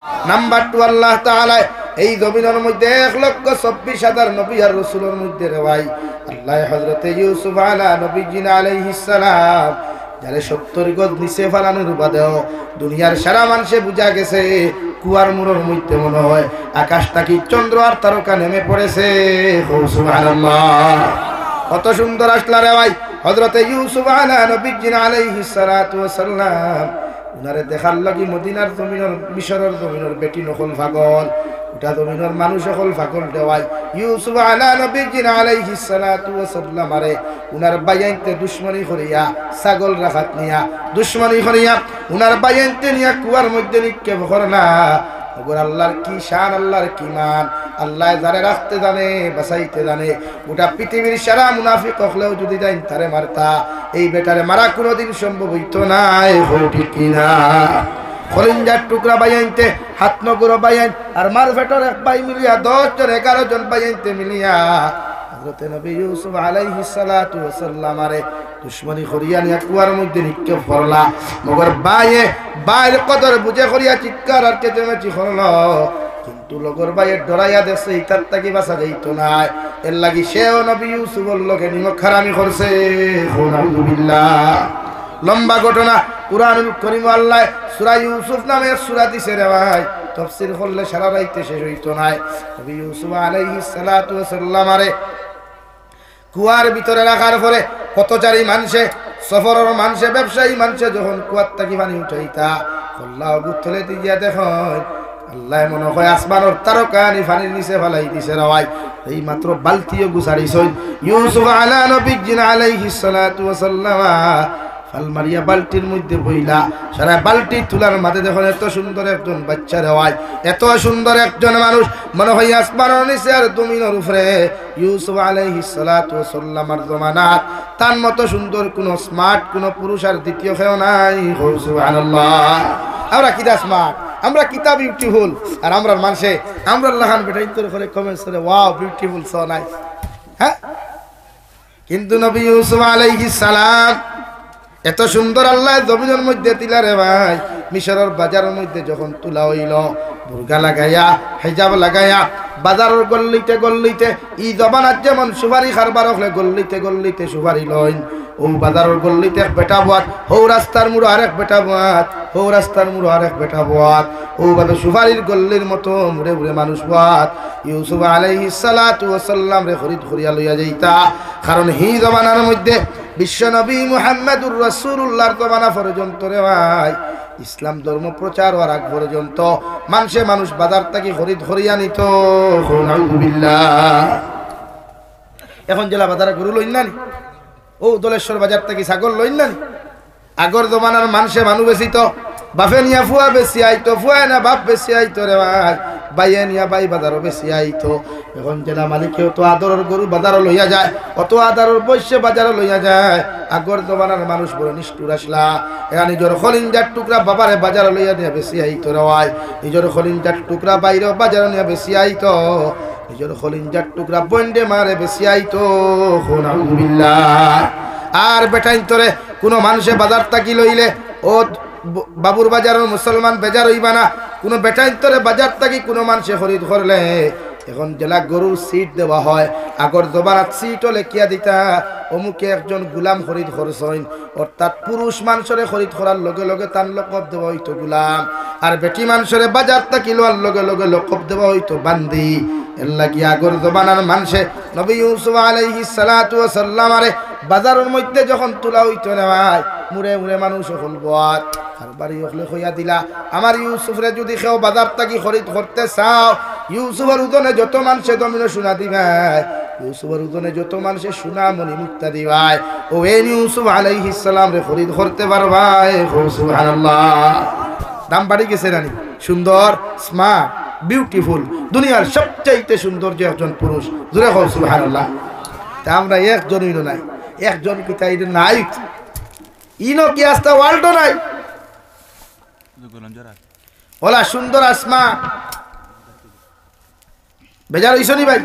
Number 2 আল্লাহ তাআলা এই জমিনের মধ্যে 1,24,000 নবী আর রাসূলের মধ্যে রে ভাই আল্লাহ হযরতে ইউসুফ নবীজিন আলাইহিস সালাম যারে 70 গজ নিচে ফালানোর বাদেও দুনিয়ার সারা মানুষে বুঝা গেছে কুয়ার মুরর মধ্যে মনে হয় আকাশ থেকে চন্দ্র আর তারকা নেমে পড়েছে। সুবহানাল্লাহ, কত সুন্দর আসলা রে ভাই হযরতে ইউসুফ নবীজিন আলাইহিস সালাতু ওয়াস সালাম উনারে দেখার লাগি মদিনার জমিনের মিশরের জমিনের বেটি নকল পাগল ওটা জমিনের মানুষ সকল পাগল দেওয়াই ইউসুফ নবীজিন আলাইহিস সালাতু ওয়াস সালাম আরে উনার বাইয়াইতে দুশমনি করিয়া ছাগল রাখাত নিয়া দুশমনি করিয়া উনার বাইয়াইতে নিয়া কুয়ার মধ্যে নিক্ষেপ করলা। ওগর আল্লাহর কি শান, আল্লাহর কি মান, আল্লাহ যারে রাখতে জানে বাঁচাইতে জানে। গোটা পৃথিবীর সারা মুনাফিক হলেও যদি যাই তারে মারতা এই বেটারে মারা কোনোদিন সম্ভব হইতো নাই। ঠিক কিনা? কলিঞ্জার টুকরা বাইয়াইতে হাত নগর বাইয়াইন আর মার ভেটর এক বাই মিলিয়া 10 জন 11 জন বাইয়াইতে মিলিয়া হযরতে নবী ইউসুফ আলাইহিস সালাতু ওয়াস সালাম আরে দুশমনি করিয়া নিয়া কুয়ার মধ্যে নিক্ষেপ করলা। মগর বাইয়ের কদর বুঝে করিয়া চিৎকার আর কেচেমেচি করলো, কিন্তু লগর বাইয়ের ডরাইয়া দেখছে ইতার তাকি বাঁচা যাইতো না। এর লাগি সেও নবী ইউসুফের লগে নিমক খারামি করছে। আলহামদুলিল্লাহ, লম্বা ঘটনা। কুরআনুল কারীম আল্লাহ সূরা ইউসুফ নামে সূরা দিছে রে ভাই, তাফসীর করলে সারা রাইতে শেষ হইতো না। নবী ইউসুফ আলাইহিস সালাতু ওয়াস সালাম আরে কুয়ার ভিতরে রাখার পরে পথচারী মানুষে সফরের মানুষে ব্যবসায়ী মানুষে যখন কুয়ার থাকি পানি উঠাইতা আল্লাহ গুথলে দিয়া দেখুন আল্লাহ মনে হয় আসমানের তারকানি পানির নিচে ফেলাই দিছে রাওয়াই। এই মাত্র বালতিও গুছারিছই ইউসুফ নবীজিন আলাইহিস সালাতু ওয়াস সালাম ফাল মারিয়া বালতির মধ্যে বইলা সারা বালতি তুলার মাঝে দেখুন এত সুন্দর একজন বাচ্চা রেওয়াই, এত সুন্দর একজন মানুষ মনে হয় আসমানের নিচে আর জমিনের উপরে। ইউসুফ আলাইহিস সালাতু ওয়াস সালামের জমানাত তার মতো সুন্দর কোন স্মার্ট কোন পুরুষ আর দ্বিতীয় কেউ নাই। সুবহানাল্লাহ, আমরা কিটা স্মার্ট, আমরা কিতা বিউটিফুল, আর আমরার মানুষে আমরা লাহান বেটা ইন্তর করে কমেন্টস করে ওয়াও বিউটিফুল সো নাইস। হ্যাঁ, কিন্তু নবী ইউসুফ আলাইহিস সালাম এত সুন্দর আল্লাহ জমিনের মধ্যে তিলা রে ভাই। মিশরের বাজারের মধ্যে যখন তুলা হইল বুরগা লাগাইয়া হিজাব লাগাইয়া বাজারের গল্লিতে গল্লিতে ই জমানাত যেমন সুপারি খারবার হলে গল্লিতে গল্লিতে সুপারি লইন, ও বাজারের গল্লিতে এক বেটা বাত, হৌ রাস্তার মুড়ো আরেক বেটা বাত, হৌ রাস্তার মুড়ো আরেক বেটা বাত, ও বাদে সুপারির গল্লির মতো মুড়ে মুড়ে মানুষ বাত। ইউসুফ আলাইহিস সালাতু ওয়াস সালাম রে খরিদ করিয়া লইয়া যাইতা, কারণ হি জমানার মধ্যে বিশ্ব নবী মুহাম্মদুর রাসূলুল্লাহর জমানা পর্যন্ত রে ভাই ইসলাম ধর্ম প্রচার হওয়ার আগ পর্যন্ত মানুষ বাজার থেকে খরিদ করিয়া নিত। আলহামদুলিল্লাহ, এখন জেলা বাজারে গরু লইন না, ও দলেশ্বর বাজার থেকে ছাগল লইন না। আগর জমানার মানুষ বেশি তো বাপে নিয়া ফুয়া বেশি আইতো, ফুয়া না বাপ বেশি আইতো রে ভাই, বাইয়ে নিয়া বাই বাজারও বেশি আইতো। এখন জেলা মালিকেও তো আদরের গরু বাজারও লইয়া যায়, অত আদরের বৈশ্যে বাজারও লইয়া যায়। আগর জমানার মানুষ বড় নিষ্ঠুর আসলা, এরা নিজের খলিঞ্জার টুকরা বাবারে বাজারও লইয়া নিয়ে বেশি আইতো রে ভাই, নিজের খলিঞ্জার টুকরা বাইরেও বাজারও নিয়ে বেশি আইতো, নিজের খলিঞ্জার টুকরা বন্ডে মারে বেশি আইতো। আলহামদুলিল্লাহ, আর বেটাইন তোরে কোনো মানুষে বাজার থাকি লইলে ও বাবুর বাজারের মুসলমান বেজার হইবা না, কোনো বেটাইন তোরে বাজার থাকি কোনো মানুষে খরিদ করলে এখন জেলা গরুর সিট দেওয়া হয়। আগর জবানাত সিটও লেখিয়া দিতা অমুকে একজন গুলাম খরিদ করছেন, অর্থাৎ পুরুষ মানুষরে খরিদ করার লগে লগে তার লকব দেওয়া হইতো গুলাম, আর বেটি মানুষরে বাজার থাকি লওয়ার লগে লগে লকব দেওয়া হইতো বান্দি। এর লাগি আগর জবানার মানুষে নবী ইউসুফ আলাইহিস সালাতু ওয়াস সালাম আরে বাজারের মধ্যে যখন তোলা হইতো না ভাই মুড়ে মুড়ে মানুষ হলবাত আর বাড়ি হলে হইয়া দিলা আমার ইউসুফরে যদি কেউ বাজার থাকি খরিদ করতে চাও ইউসুফের উদনে যত মানুষে দমিনে শোনা দিবাই, ইউসুফের উদনে যত মানুষে সোনা মণি মুক্তা দিবাই, ও এই ইউসুফ আলাইহিস সালাম রে খরিদ করতে পারবাই। সুবহানাল্লাহ, দাম বাড়ি গেছে নানি, সুন্দর স্মার্ট বিউটিফুল, দুনিয়ার সবচাইতে সুন্দর যে একজন পুরুষ, জোরে কও সুবহানাল্লাহ। তা আমরা একজনই নাই, একজন কি তাই নাই, ইনো কি আস্তা ওয়ার্ল্ড নাই, ওলা সুন্দর আসমা বেজার হইছো নি ভাই?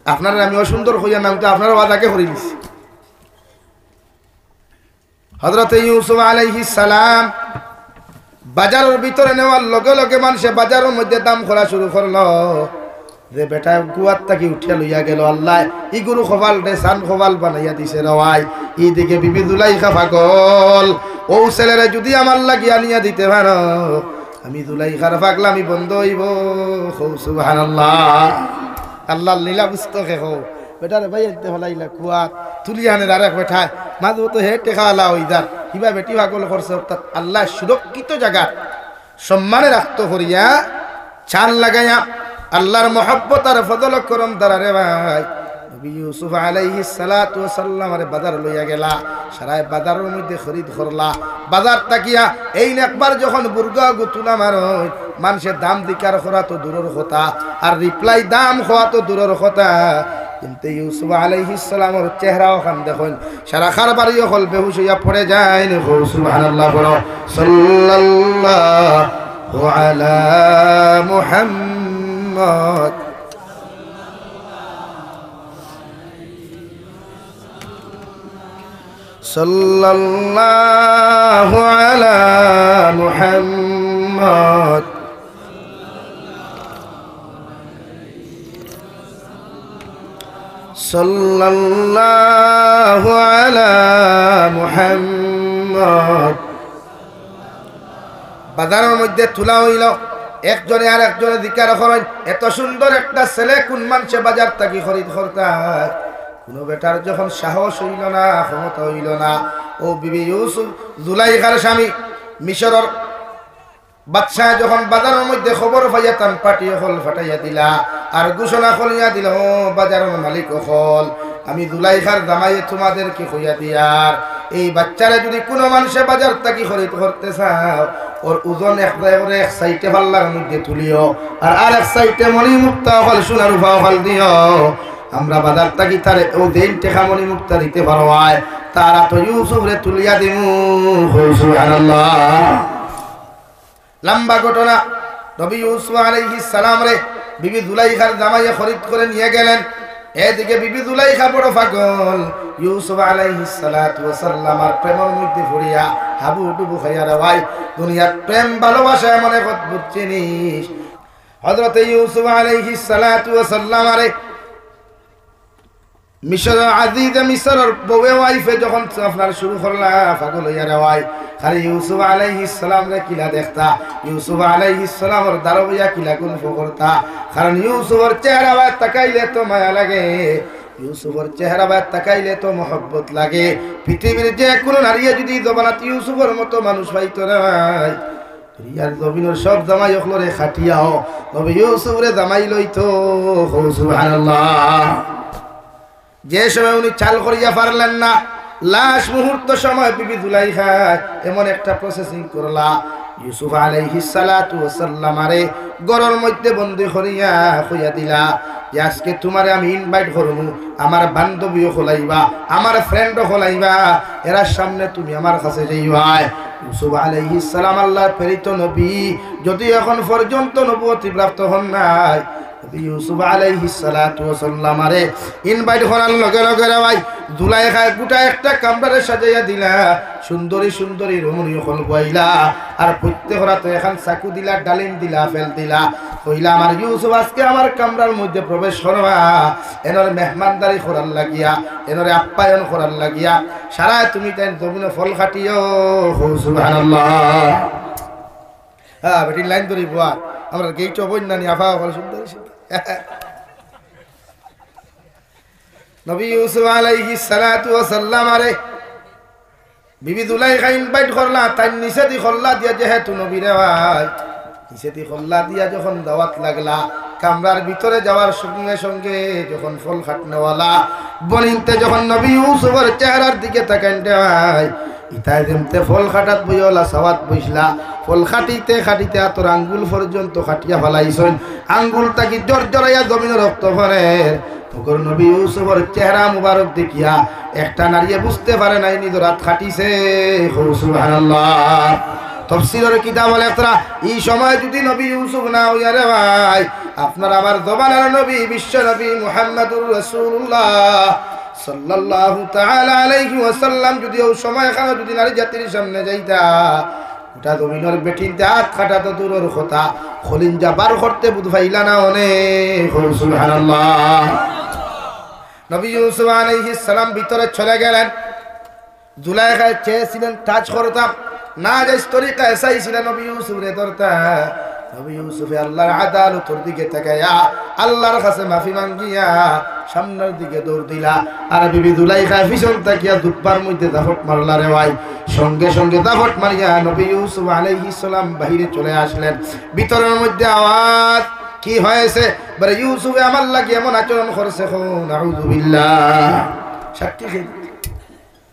আপনারা আমি অসুন্দর হইয়া নাম তো আপনারা ওয়াদাকে করে দিছি। হযরত ইউসুফ আলাইহিস সালাম বাজারের ভিতরে নেওয়ার লগে লগে মানুষে বাজারের মধ্যে দাম করা শুরু করলো যে বেটা গুয়ার তাকে উঠিয়া লইয়া গেল আল্লাহ ই গরু খোবাল রে সান খোবাল বানাইয়া দিছে রওয়াই এইদিকে বিবি জুলাইখা পাগল ও ছেলেরে যদি আমার লাগিয়া নিয়া দিতে পারো আমি জুলাইখার পাগলামি বন্ধ হইব সুবহানাল্লাহ আল্লাহর লীলা পুস্তকে হো বেটারে ভাই এতে হলাইলা কুয়াত তুলিয়া আনে আরেক বেঠায় মাঝে তো হে টেকা আলা হই যার কিবা বেটি পাগল করছে অর্থাৎ আল্লাহ সুরক্ষিত জায়গা সম্মানে রাখতো করিয়া চাল লাগাইয়া আল্লাহর মহব্বত আর ফজল করম দ্বারা রে ভাই নবী ইউসুফ আলাইহিস সালাতু ওয়াস সালাম আরে বাজার লইয়া গেলা সারায় বাজারের মধ্যে খরিদ করলা বাজার তাকিয়া এই একবার যখন বুর্গা গুতুলা মারই মানুষের দাম দিকার করা তো দূরের কথা আর রিপ্লাই দাম হওয়া তো দূরের কথা কিন্তু ইউসুফ আলাইহিস সালামের চেহারা ওখান দেখুন সারা খারবারিও হল বেহুশ হইয়া পড়ে যায় নি সুবহানাল্লাহ বলো সাল্লাল্লাহু আলা মুহাম্মদ সাল্লাল্লাহু আলা মুহাম্মদ সাল্লাল্লাহু আলা মুহাম্মদ বাজারের মধ্যে তুলা হইল একজনে আর একজনে দিকার করেন এত সুন্দর একটা ছেলে কোন মানুষে বাজার থাকি খরিদ করতে কোনো বেটার যখন সাহস হইল না ক্ষমতা হইল না ও বিবি ইউসুফ জুলাইখার স্বামী মিশরের বাদশাহ যখন বাজারের মধ্যে খবর পাইয়া তান পাটিয়ে হল ফাটাইয়া দিলা আর ঘোষণা করিয়া দিল বাজারের মালিক হল আমি জুলাইখার জামাইয়ে তোমাদেরকে কইয়া দিয়ার এই বাচ্চারা যদি কোনো মানুষে বাজার থাকি খরিদ করতে চাও ওর ওজন এক সাইটে পাল্লার মধ্যে তুলিও আর আরেক সাইটে মণি মুক্তা হল সোনার রূপা হল দিও আমরা বাজার থাকি তারে ও দিন টেকা মণি মুক্তা দিতে পারো তারা তো ইউসুফ রে তুলিয়া দিমু সুবহানাল্লাহ লম্বা ঘটনা নবী ইউসুফ আলাইহিস সালাম রে বিবি জুলাইখার জামাইয়ে খরিদ করে নিয়ে গেলেন এদিকে বিবি জুলাইখা বড় পাগল ইউসুফ আলাইহিস সালাতু ওয়াস সালাম আর প্রেমের মধ্যে পড়িয়া হাবুডুবু খাইয়া রে ভাই দুনিয়ার প্রেম ভালোবাসা এমন এক অদ্ভুত জিনিস হযরত ইউসুফ আলাইহিস সালাতু ওয়াস সালাম রে মিশর আজিজ মিশরের বউয়ে ওয়াইফে যখন আপনার শুরু করলা পাগল হইয়া রে ভাই খালি ইউসুফ আলাইহিস সালাম রে কিলা দেখতা ইউসুফ আলাইহিস সালামের দারবইয়া কিলা গল্প করতা কারণ ইউসুফের চেহারা বা তাকাইলে তো মায়া লাগে ইউসুফের চেহারা বা তাকাইলে তো মহব্বত লাগে পৃথিবীর যে কোনো নারী যদি জবানাত ইউসুফের মতো মানুষ পাইতো না ভাই রিয়ার জমিনের সব জামাই ওখলরে খাটিয়াও তবে ইউসুফরে জামাই লইতো সুবহানাল্লাহ যে সময় উনি চাল করিয়া পারলেন না লাস্ট মুহূর্ত সময় বিবি জুলাইখা এমন একটা প্রসেসিং করলা ইউসুফ আলাইহিস সালাতু ওয়াস সালাম আরে ঘরের মধ্যে বন্দী করিয়া কইয়া দিলা যে আজকে তোমারে আমি ইনভাইট করব আমার বান্ধবীও খোলাইবা আমার ফ্রেন্ডও খোলাইবা এরা সামনে তুমি আমার কাছে যাইবা ইউসুফ আলাইহিস সালাম আল্লাহর প্রেরিত নবী যদি এখন পর্যন্ত নবুয়তি প্রাপ্ত হন নাই ইউসুফ আলাইহিস সালাতু ওয়াস সালাম আরে ইনভাইট করার লগে লগে ভাই জুলাইখা গোটা একটা কামরারে সাজাইয়া দিলা সুন্দরী সুন্দরী রমণীয় হল বইলা আর প্রত্যেক রাতে এখন চাকু দিলা ডালিম দিলা ফেল দিলা কইলা আমার ইউসুফ আজকে আমার কামরার মধ্যে প্রবেশ করবা এনরে মেহমানদারি করার লাগিয়া এনরে আপ্যায়ন করার লাগিয়া সারা তুমি তাই জমিনে ফল খাটিও সুবহানাল্লাহ হ্যাঁ বেটি লাইন ধরি বুয়া আমরা গেইট বন্যানি আফা ফল সুন্দরী নবী ইউসুফ আলাইহিস সালাতু ওয়াস সালাম আরে বিবি জুলাইখা ইনভাইট করলা তাই নিচে দি খল্লা দিয়া যেহেতু নবী রে ভাই নিচে দি খল্লা দিয়া যখন দাওয়াত লাগলা কামরার ভিতরে যাওয়ার সঙ্গে সঙ্গে যখন ফল খাটনেওয়ালা বনিতে যখন নবী ইউসুফের চেহারার দিকে তাকান রে ভাই ইতাই যেমতে ফল খাটাত বইলা সাওয়াত বইসলা ফল খাটিতে খাটিতে তোর আঙ্গুল পর্যন্ত খাটিয়া ফেলাইছেন আঙ্গুল তাকি জোর জড়াইয়া জমিনে রক্ত পড়ে তখন নবী ইউসুফের চেহারা মুবারক দেখিয়া একটা নারীয়ে বুঝতে পারে নাই নিজের রাত খাটিছে সুবহানাল্লাহ তাফসীরের কিতাব লেখরা এই সময় যদি নবী ইউসুফ না হইয়া রে ভাই আপনার আমার জবানের নবী বিশ্ব নবী মুহাম্মদুর রাসূলুল্লাহ সাল্লাল্লাহু তাআলা আলাইহি ওয়াসাল্লাম যদি ওই সময় খানা যদি নারী জাতির সামনে যাইতা ওটা জমিনের বেটিনতে হাত কাটা তো দূরের কথা খলিঞ্জা বার করতে বুধ ভাইলা না অনেক সুবহানাল্লাহ। নবী ইউসুফ আলাইহিস সালাম ভিতরে চলে গেলেন। জুলাইখা চেয়েছিলেন টাচ করতাম না, যে তরিকা এসাই ছিল নবী ইউসুফ রে ধরতা। নবী ইউসুফ আল্লাহর আদালতের দিকে তাকায়া আল্লাহর কাছে মাফি মাঙ্গিয়া সামনের দিকে দৌড় দিলা। আর বিবি জুলাইখা পিছন তাকিয়া দুব্বার মধ্যে দাফট মারলা রে ভাই। সঙ্গে সঙ্গে দাফট মারিয়া নবী ইউসুফ আলাইহিস সালাম বাহিরে চলে আসলেন। ভিতরের মধ্যে আওয়াজ, কি হয়েছে? বলে ইউসুফে আমার লাগি এমন আচরণ করছে, নাউযু বিল্লাহ। সাক্ষী খেয়ে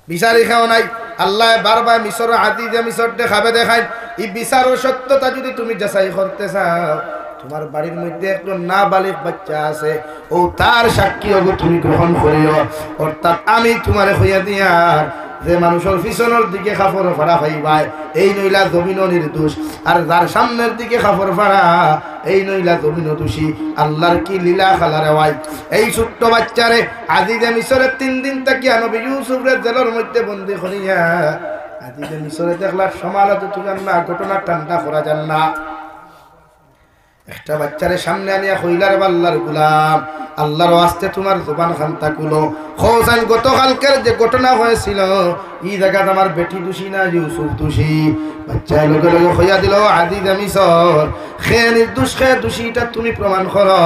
বিচারি খাও নাই। আল্লাহ বারবার মিশর আদিজে মিশর দেখাবে দেখায়। এই বিচারের সত্যতা যদি তুমি যাচাই করতে চাও, তোমার বাড়ির মধ্যে একজন নাবালিগ বাচ্চা আছে, ও তার সাক্ষী হবো তুমি গ্রহণ করিও। অর্থাৎ আমি তোমার হইয়া দিয়ার যে মানুষের পিছনের দিকে কাপড় ফাড়া পাইবাই, এই নইলা জমিন নির্দোষ। আর যার সামনের দিকে কাপড় ফাড়া, এই নইলা জমিন দোষী। আল্লাহর কি লীলা খালারে ভাই। এই ছোট্ট বাচ্চারে আজিজে মিশরের 3 দিন তাকিয়া নবী ইউসুফের জেলের মধ্যে বন্দী করিয়া আজিজে মিশরে দেখলার সমালোচনা তুলেন না, ঘটনা ঠান্ডা করা যান না। একটা বাচ্চারে সামনে আনিয়া কইলার আল্লাহর গোলাম, আল্লাহর ওয়াস্তে তোমার জবান খান্তা কুলো খোঁজান। গতকালকের যে ঘটনা হয়েছিল, এই জায়গাতে আমার বেটি দোষী না ইউসুফ দোষী? বাচ্চা লগে লগে হইয়া দিল আজিজ মিশর খে নির্দোষ, খে দোষীটা তুমি প্রমাণ করো।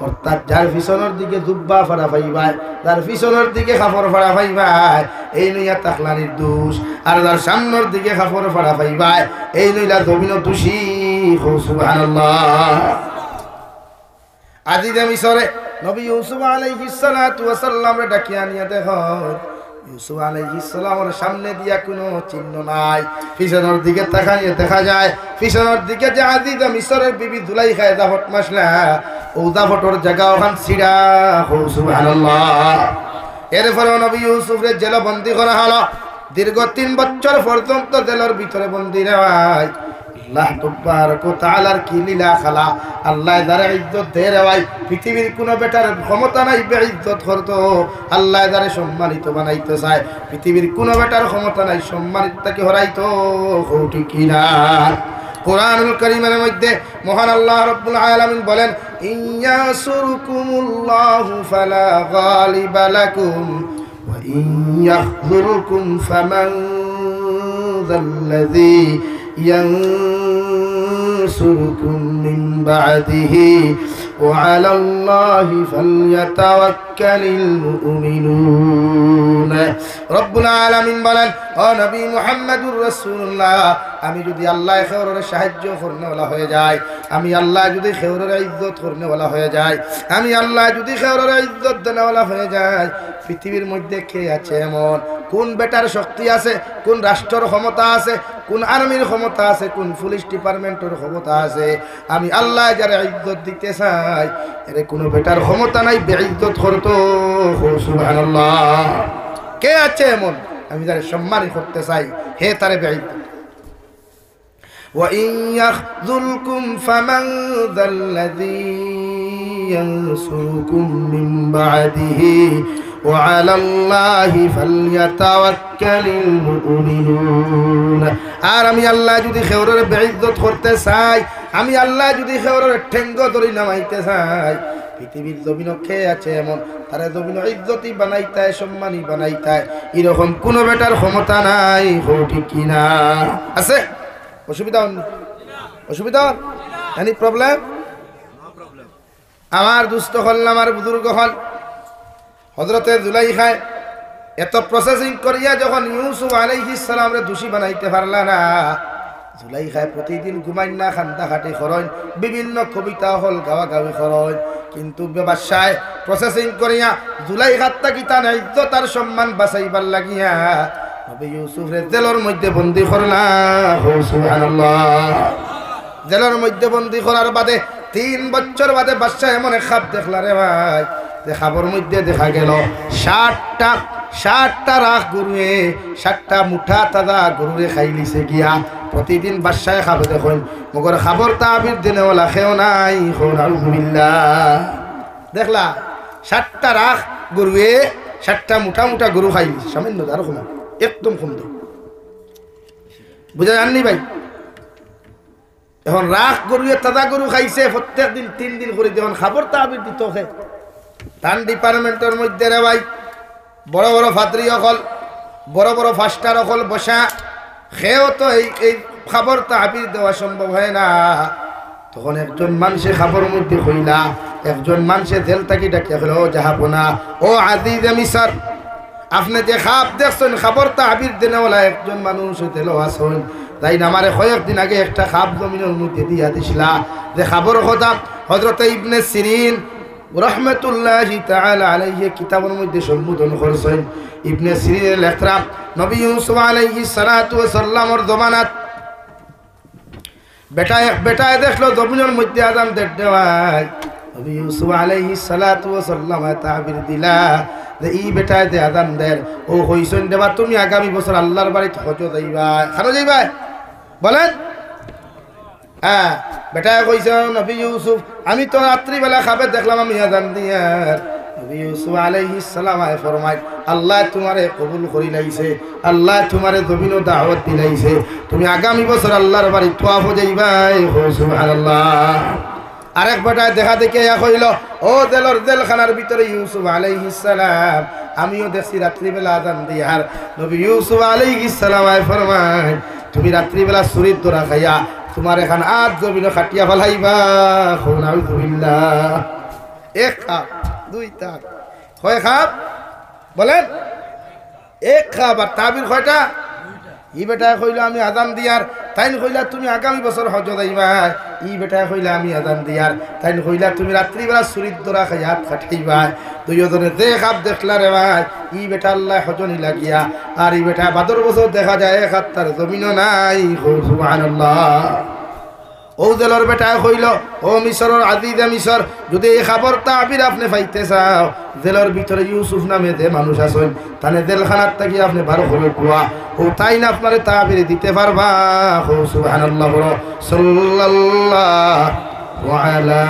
অর্থাৎ যার পিছনের দিকে জুব্বা ফাড়া পাইবাই, যার পিছনের দিকে কাপড় ফাড়া পাইবাই, এই নইয়া তাকলা নির্দোষ। আর যার সামনের দিকে কাপড় ফাড়া পাইবাই, এই নইলা জমিন দোষী। সুবহানাল্লাহ। আজিজে মিশরে নবী ইউসুফ আলাইহিস সালাতু ওয়াস সালাম ডাকিয়া নিয়া দেখো, ইউসুফ আলাইহিস সালামের সামনে দিয়া কোনো চিহ্ন নাই। পিছনের দিকে তাকাইয়ে দেখা যায়, পিছনের দিকে যে আজিজে মিশরের বিবি জুলাইখা দাফট মাসলা, ও দাফটর জায়গা ওখান ছিড়া। সুবহানাল্লাহ। এরপরে নবী ইউসুফের জেলে বন্দী করা হলো। দীর্ঘ 3 বছর পর্যন্ত জেলের ভিতরে বন্দী রায়। আল্লাহ তাবারক ওয়া তাআলার কি লীলা খালা। আল্লাহ যারা ইজ্জত দেয় রে ভাই, পৃথিবীর কোনো বেটার ক্ষমতা নাই বেইজ্জত করতো। আল্লাহ যারা সম্মানিত বানাইতে চায়, পৃথিবীর কোনো বেটার ক্ষমতা নাই সম্মানিত তাকে হরাইতো। ঠিক কি না? কোরআনুল কারীমের মধ্যে মহান আল্লাহ রাব্বুল আলামিন বলেন, ইয়াসুরকুমুল্লাহু ফালা গালিবা লাকুম ওয়া ইয়াখযুরকুম ফামান যাল্লাযী ينصركم من بعده وعلى الله فليتوكل المؤمنون। رب العالمين বলেন, ও নবী মুহাম্মদুর রাসূলুল্লাহ, আমি যদি আল্লাহ খেওরের সাহায্য করনেওয়ালা হয়ে যায়, আমি আল্লাহ যদি খেওরের ইজ্জত করনেওয়ালা হয়ে যায়, আমি আল্লাহ যদি খেওরের ইজ্জত দেনেওয়ালা হয়ে যায়, পৃথিবীর মধ্যে কে আছে এমন? কোন বেটার শক্তি আছে, কোন রাষ্ট্রের ক্ষমতা আছে, কোন আর্মির ক্ষমতা আছে, কোন পুলিশ ডিপার্টমেন্টের ক্ষমতা আছে? আমি আল্লাহ যারা ইজ্জত দিতে চাই, এর কোনো বেটার ক্ষমতা নাই বেইজ্জত করতো। সুবহানাল্লাহ। কে আছে এমন? আমি যারা সম্মান করতে চাই, হে তারে বেইজ্জত। وَإِنْ يَخْذُلْكُمْ فَمَنْ ذَا الَّذِي يَنْصُرُكُمْ مِنْ بَعْدِهِ وَعَلَى اللَّهِ فَلْيَتَوَكَّلِ الْمُؤْمِنُونَ। আর আমি আল্লাহ যদি খেওরের বেইজ্জত করতে চাই, আমি আল্লাহ যদি খেওরের ঠেঙ্গ ধরে নামাইতে চাই, পৃথিবীর জমিন কে আছে এমন? তারা জমিন ইজ্জতি বানাইতায়, সম্মানী বানাইতায়, এরকম কোনো বেটার ক্ষমতা নাই। ঠিক কি না? আছে? অসুবিধা হন? অসুবিধা হন? Any problem? আমার দুস্থ হল, আমার বুজুর্গ হল, হযরতে জুলাইখায় এত প্রসেসিং করিয়া যখন ইউসুফ আলাইহিস সালামরে দোষী বানাইতে পারলা না, জুলাইখায় প্রতিদিন ঘুমাই না, খান্দা খাটি খরচ, বিভিন্ন কবিতা হল গাওয়া গাওয়ি খরচ। কিন্তু ব্যবসায় প্রসেসিং করিয়া জুলাইখার তাকি তার ইজ্জত আর সম্মান বাঁচাইবার লাগিয়া নবী ইউসুফের জেলের মধ্যে বন্দী করলা। সুবহানাল্লাহ। জেলের মধ্যে বন্দী করার বাদে 3 বছর বাদে বাদশা এমন এক খাপ দেখলা রে ভাই, যে খাবার মধ্যে দেখা গেল 60টা রাখ গরুয়ে 60টা মুঠা তাজা গরুরে খাইলিছে গিয়া। প্রতিদিন বাদশায় খাবে দেখুন, মগর খাবার তাবির দিনেওয়ালা খেও নাই। আলহামদুলিল্লাহ। দেখলা 60টা রাখ গরুয়ে 60টা মুঠা মুঠা গরু খাইলিছে, সামান্য আর কম, একদম কম। বুঝা জাননি ভাই? এখন রাখ গরুয়ে তাজা গরু খাইছে প্রত্যেক দিন 3 দিন করে, যখন খাবার তাবির দিত তান ডিপার্টমেন্টের মধ্যে রে ভাই বড় বড় ফাদ্রি অকল, বড় বড় ফাস্টার অকল বসা খেয়েও তো এই খাবার তাবির দেওয়া সম্ভব হয় না। তখন একজন মানুষের খাবারের মধ্যে হইলা, একজন মানুষের তেল তাকি ডাকি হলো, ও জাহাপনা, ও আজিজ মিসর, আপনি যে খাপ দেখছেন খাবার তাবির দেনেওয়ালা একজন মানুষ তেল আসুন, তাই না? আমারে কয়েকদিন আগে একটা খাপ জমিনের মধ্যে দিয়া দিছিলা, যে খাবার কথা হযরত ইবনে সিরিন রাহমাতুল্লাহি তাআলা আলাইহি কিতাবের মধ্যে সম্বোধন করেছেন। ইবনে সিরিনের লেখা নবী ইউসুফ আলাইহিস সালাতু ওয়াস সালামের জমানাত বেটায় দেখলো জমিনের মধ্যে আযান দেওয়ায়, নবী ইউসুফ আলাইহিস সালাতু ওয়াস সালাম তাবির দিলা যে এই বেটায় যে আযান দেয় ও হইছেন দেবা তুমি আগামী বছর আল্লাহর বাড়িতে হজ যাইবা। কেন যাইবা বলেন? হ্যাঁ, বেটায় কইছে নবী ইউসুফ আমি তো রাত্রিবেলা খাবে দেখলাম আমি আযান দিয়ার। নবী ইউসুফ আলাইহিস সালাম ফরমায় আল্লাহ তোমারে কবুল করি লাইছে, আল্লাহ তোমারে জমিনও দাওয়াত দিলাইছে, তুমি আগামী বছর আল্লাহর বাড়ি তোয়াফ যাইবাই। সুবহানাল্লাহ। আরেক বেটায় দেখা দেখে কইল, ও জেলখানার ভিতরে ইউসুফ আলাইহিস সালাম আমিও দেখছি রাত্রিবেলা আযান দিয়ার। নবী ইউসুফ আলাইহিস সালাম ফরমায় তুমি রাত্রিবেলা শরীর দোরা খাইয়া তোমার এখন আজ জমিনে খাটিয়া ফেলাইবা। নাউযুবিল্লাহ। এক খাপ, দুই তাপ, কয় খাপ বলেন? এক খাপ। আর তাবির কয়টা? ই বেটা কইলা আমি আযান দিয়ার, তাইন কইলা তুমি আগামী বছর হজ যাইবা। ই বেটা কইলা আমি আযান দিয়ার, তাইন কইলা তুমি রাত্রিবেলা শরীর দোরা খাইয়া খাটাইবা। দুইজনে যে খাপ দেখলা রে ভাই, ই বেটা আল্লাহ হজনি লাগিয়া, আর ই বেটা বাদর বছর দেখা যায় এক হাত তার জমিনও নাই। সুবহানাল্লাহ। ও জেলর বেটায় কইল, ও মিশরের আজিজে মিশর, যদি এই খাবার তাবির আপনি পাইতে চাও, জেলের ভিতরে ইউসুফ নামে যে মানুষ আছেন তাহলে জেলখানার থেকে আপনি বারো হলে কুয়া, ও তাই না আপনারে তাবির দিতে পারবা। সুবহানাল্লাহ। বলো সাল্লাল্লাহু আলা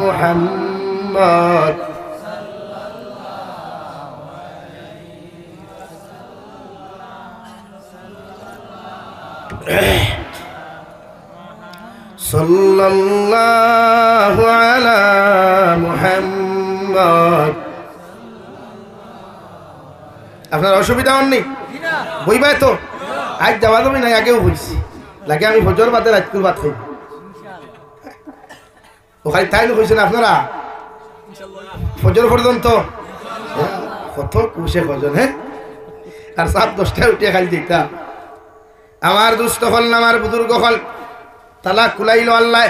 মুহাম্মদ। সাল্লাল্লাহু আলা মুহাম্মদ। আপনার অসুবিধা হননি? বইবাই তো আজ যাওয়া যাবে না, আগেও বলছি লাগে আমি ফজর বাদে রাজকুর বাদ খাই। ওখানে তাই কইছেন আপনারা ফজর পর্যন্ত কত কুশে ফজর, হ্যাঁ? আর 7-10টায় উঠে খাই দিতা। আমার দুষ্ট হল না, আমার বুজুর্গ হল তালা খুলাইল আল্লাহ,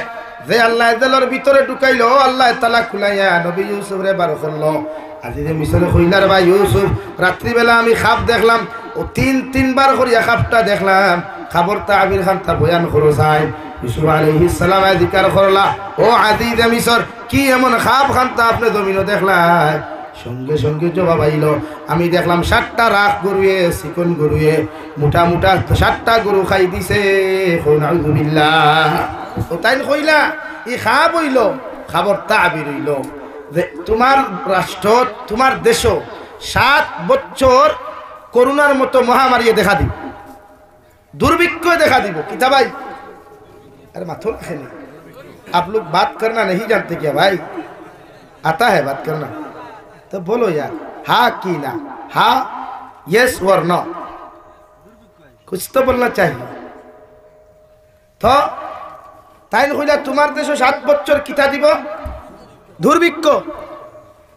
যে আল্লাহ জেলের ভিতরে ঢুকাইলো আল্লাহ তালা খুলাইয়া নবী ইউসুফ রে বার করলো। আজি যে মিশরে কইলার ভাই ইউসুফ, রাত্রিবেলা আমি খাপ দেখলাম, ও 3-3বার করিয়া খাপটা দেখলাম। খাবার তাবির খান তার বয়ান করো যায়। ইউসুফ আলাইহিস সালাম জিকার করলা, ও আজি যে মিশর কি এমন খাপ খান তা আপনি জমিনও দেখলাই? সঙ্গে সঙ্গে জবাব আইল, আমি দেখলাম 7টা রাখ গরুয়ে চিকন গরুয়ে মোটা মোটা 7টা গরু খাই দিছে। নাউযুবিল্লাহ। ও তাই কইলা ই খাপ হইল, খাবার তাবির হইল যে তোমার রাষ্ট্র তোমার দেশ 7 বছর করোনার মতো মহামারী দেখা দিব, दुर्भिक्ष देखा दी किता भाई। अरे माथो नहीं, आप लोग बात करना नहीं जानते क्या भाई? आता है बात करना तो बोलो यार, हाँ की ना, हाँ यस और नो, कुछ तो बोलना चाहिए। तो তাই কইলা তোমার দেশে 7 বছর কিতা দিব দুর্ভিক্ষ।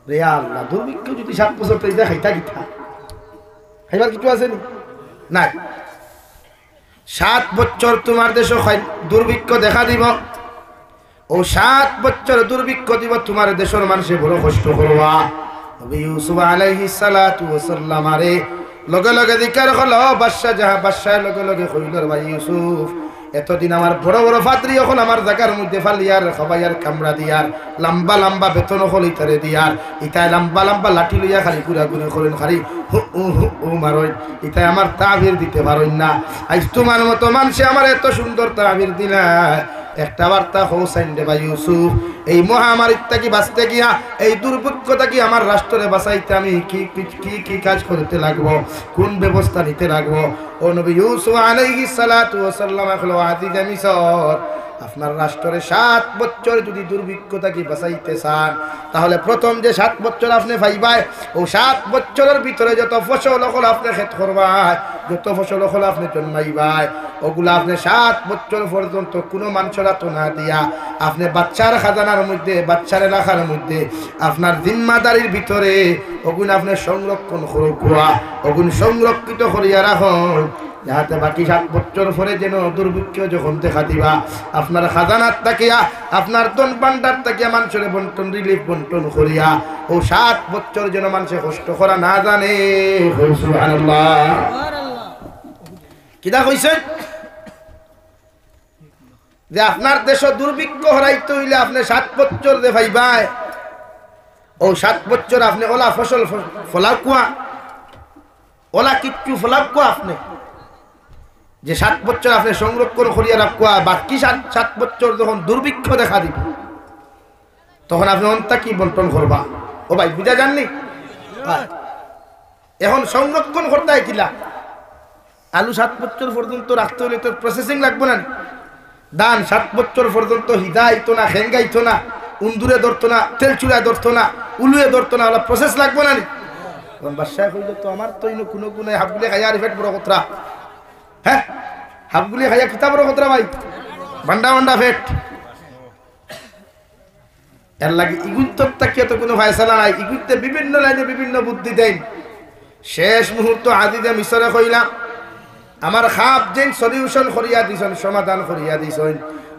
রে আল্লাহ, দুর্ভিক্ষ যদি 7 বছর তাই খাইতা কিতা খাইবার কিছু আছে নি? নাই। 7 বছর তোমার দেশে দুর্ভিক্ষ দেখা দিব, ও 7 বছর দুর্ভিক্ষ দিব তোমার দেশের মানুষে বড় কষ্ট করবা। নবী ইউসুফ আলাইহিস সালাতু ওয়াস সালাম আরে লগে লগে জিকির হলো বাদশা যাহা বাদশা লগে লগে কইল ভাই ইউসুফ, এতদিন আমার বড় বড় ফাত্রি এখন আমার জায়গার মধ্যে ফালিয়ার খাবাইয়ার কামড়া দিয়ার লম্বা লম্বা বেতন হলি তারে দিয়ার, ইতায় লম্বা লম্বা লাঠি লইয়া খালি গুড়া গুড়ে করেন খালি হু মারই, ইতায় আমার তাবির দিতে পারেন না। আজ তোমার মতো মানুষে আমার এত সুন্দর তাবির দিলা, একটা বার্তা হোসেন রে ভাই ইউসুফ, এই মহামারীর থেকে বাঁচতে গিয়া, এই দুর্ভিক্ষ থেকে আমার রাষ্ট্রে বাঁচাইতে আমি কি কি কি কাজ করতে লাগবো, কোন ব্যবস্থা নিতে লাগবো। ও নবী ইউসুফ আলাইহিস সালাতু ওয়াস সালাম হলো আজিজে মিসর, আপনার রাষ্ট্রে 7 বছর যদি দুর্ভিক্ষ থেকে বাঁচাইতে চান, তাহলে প্রথম যে 7 বছর আপনি পাইবাই, ও 7 বছরের ভিতরে যত ফসল হল আপনি ক্ষেত করবাই, যত ফসল হল আপনি জন্মাইবাই, ওগুলো আপনি 7 বছর পর্যন্ত কোনো মানুষরা তো না দিয়া আপনি বাচ্চার খাজানার মধ্যে, বাচ্চার রাখার মধ্যে, আপনার জিম্মাদারির ভিতরে ওগুলো আপনি সংরক্ষণ করুয়া, ওগুলো সংরক্ষিত করিয়া রাখুন, যাহাতে বাকি 7 বছর পরে যেন দুর্ভিক্ষ যখন দেখা দিবা, আপনার খাজানার তাকিয়া, আপনার ধন ভান্ডার তাকিয়া মানুষের বন্টন, রিলিফ বন্টন করিয়া, ও 7 বছর যেন মানুষের কষ্ট করা না জানে। সুবহানাল্লাহ। কিটা কইছে যে আপনার দেশ দুর্ভিক্ষ হরাইতে হইলে আপনি 7 বছর দে ভাইবাই, ও 7 বছর আপনি ওলা ফসল ফলাও কুয়া, ওলা কিচ্ছু ফলাও কুয়া, আপনি যে 7 বছর আপনি সংরক্ষণ করিয়া রাখুয়া, বাকি 7 বছর যখন দুর্ভিক্ষ দেখা দিবে তখন আপনি অন্তা কি বন্টন করবা। ও ভাই বুঝা যাননি? এখন সংরক্ষণ করতে হয় কিলা, আলু 7 বছর পর্যন্ত রাখতে হলে তো প্রসেসিং লাগবে না, ধান 7 বছর পর্যন্ত হিদাইতো না, খেঙ্গাইতো না, উন্দুরে ধরতো না, তেল চুড়ায় ধরতো না, উলুয়ে ধরতো না, ওলা প্রসেস লাগবে না। বাদশাহ কইল তো আমার তো কোনো কোনো হাফগুলি খাইয়া রিফেট বড় কথা, হ্যাঁ হাফগুলি খাইয়া কিতা বড় কথা ভাই, ভান্ডা ভান্ডা ফেট। এর লাগে ইগুত্তর তাকিয়া তো কোনো ফায়সালা নাই, ইগুত্তে বিভিন্ন লাইনে বিভিন্ন বুদ্ধি দেন। শেষ মুহূর্ত আজিজে মিশরে কইলাম আমার খাপ যেন সলিউশন করিয়া দিছেন, সমাধান করিয়া দিছেন,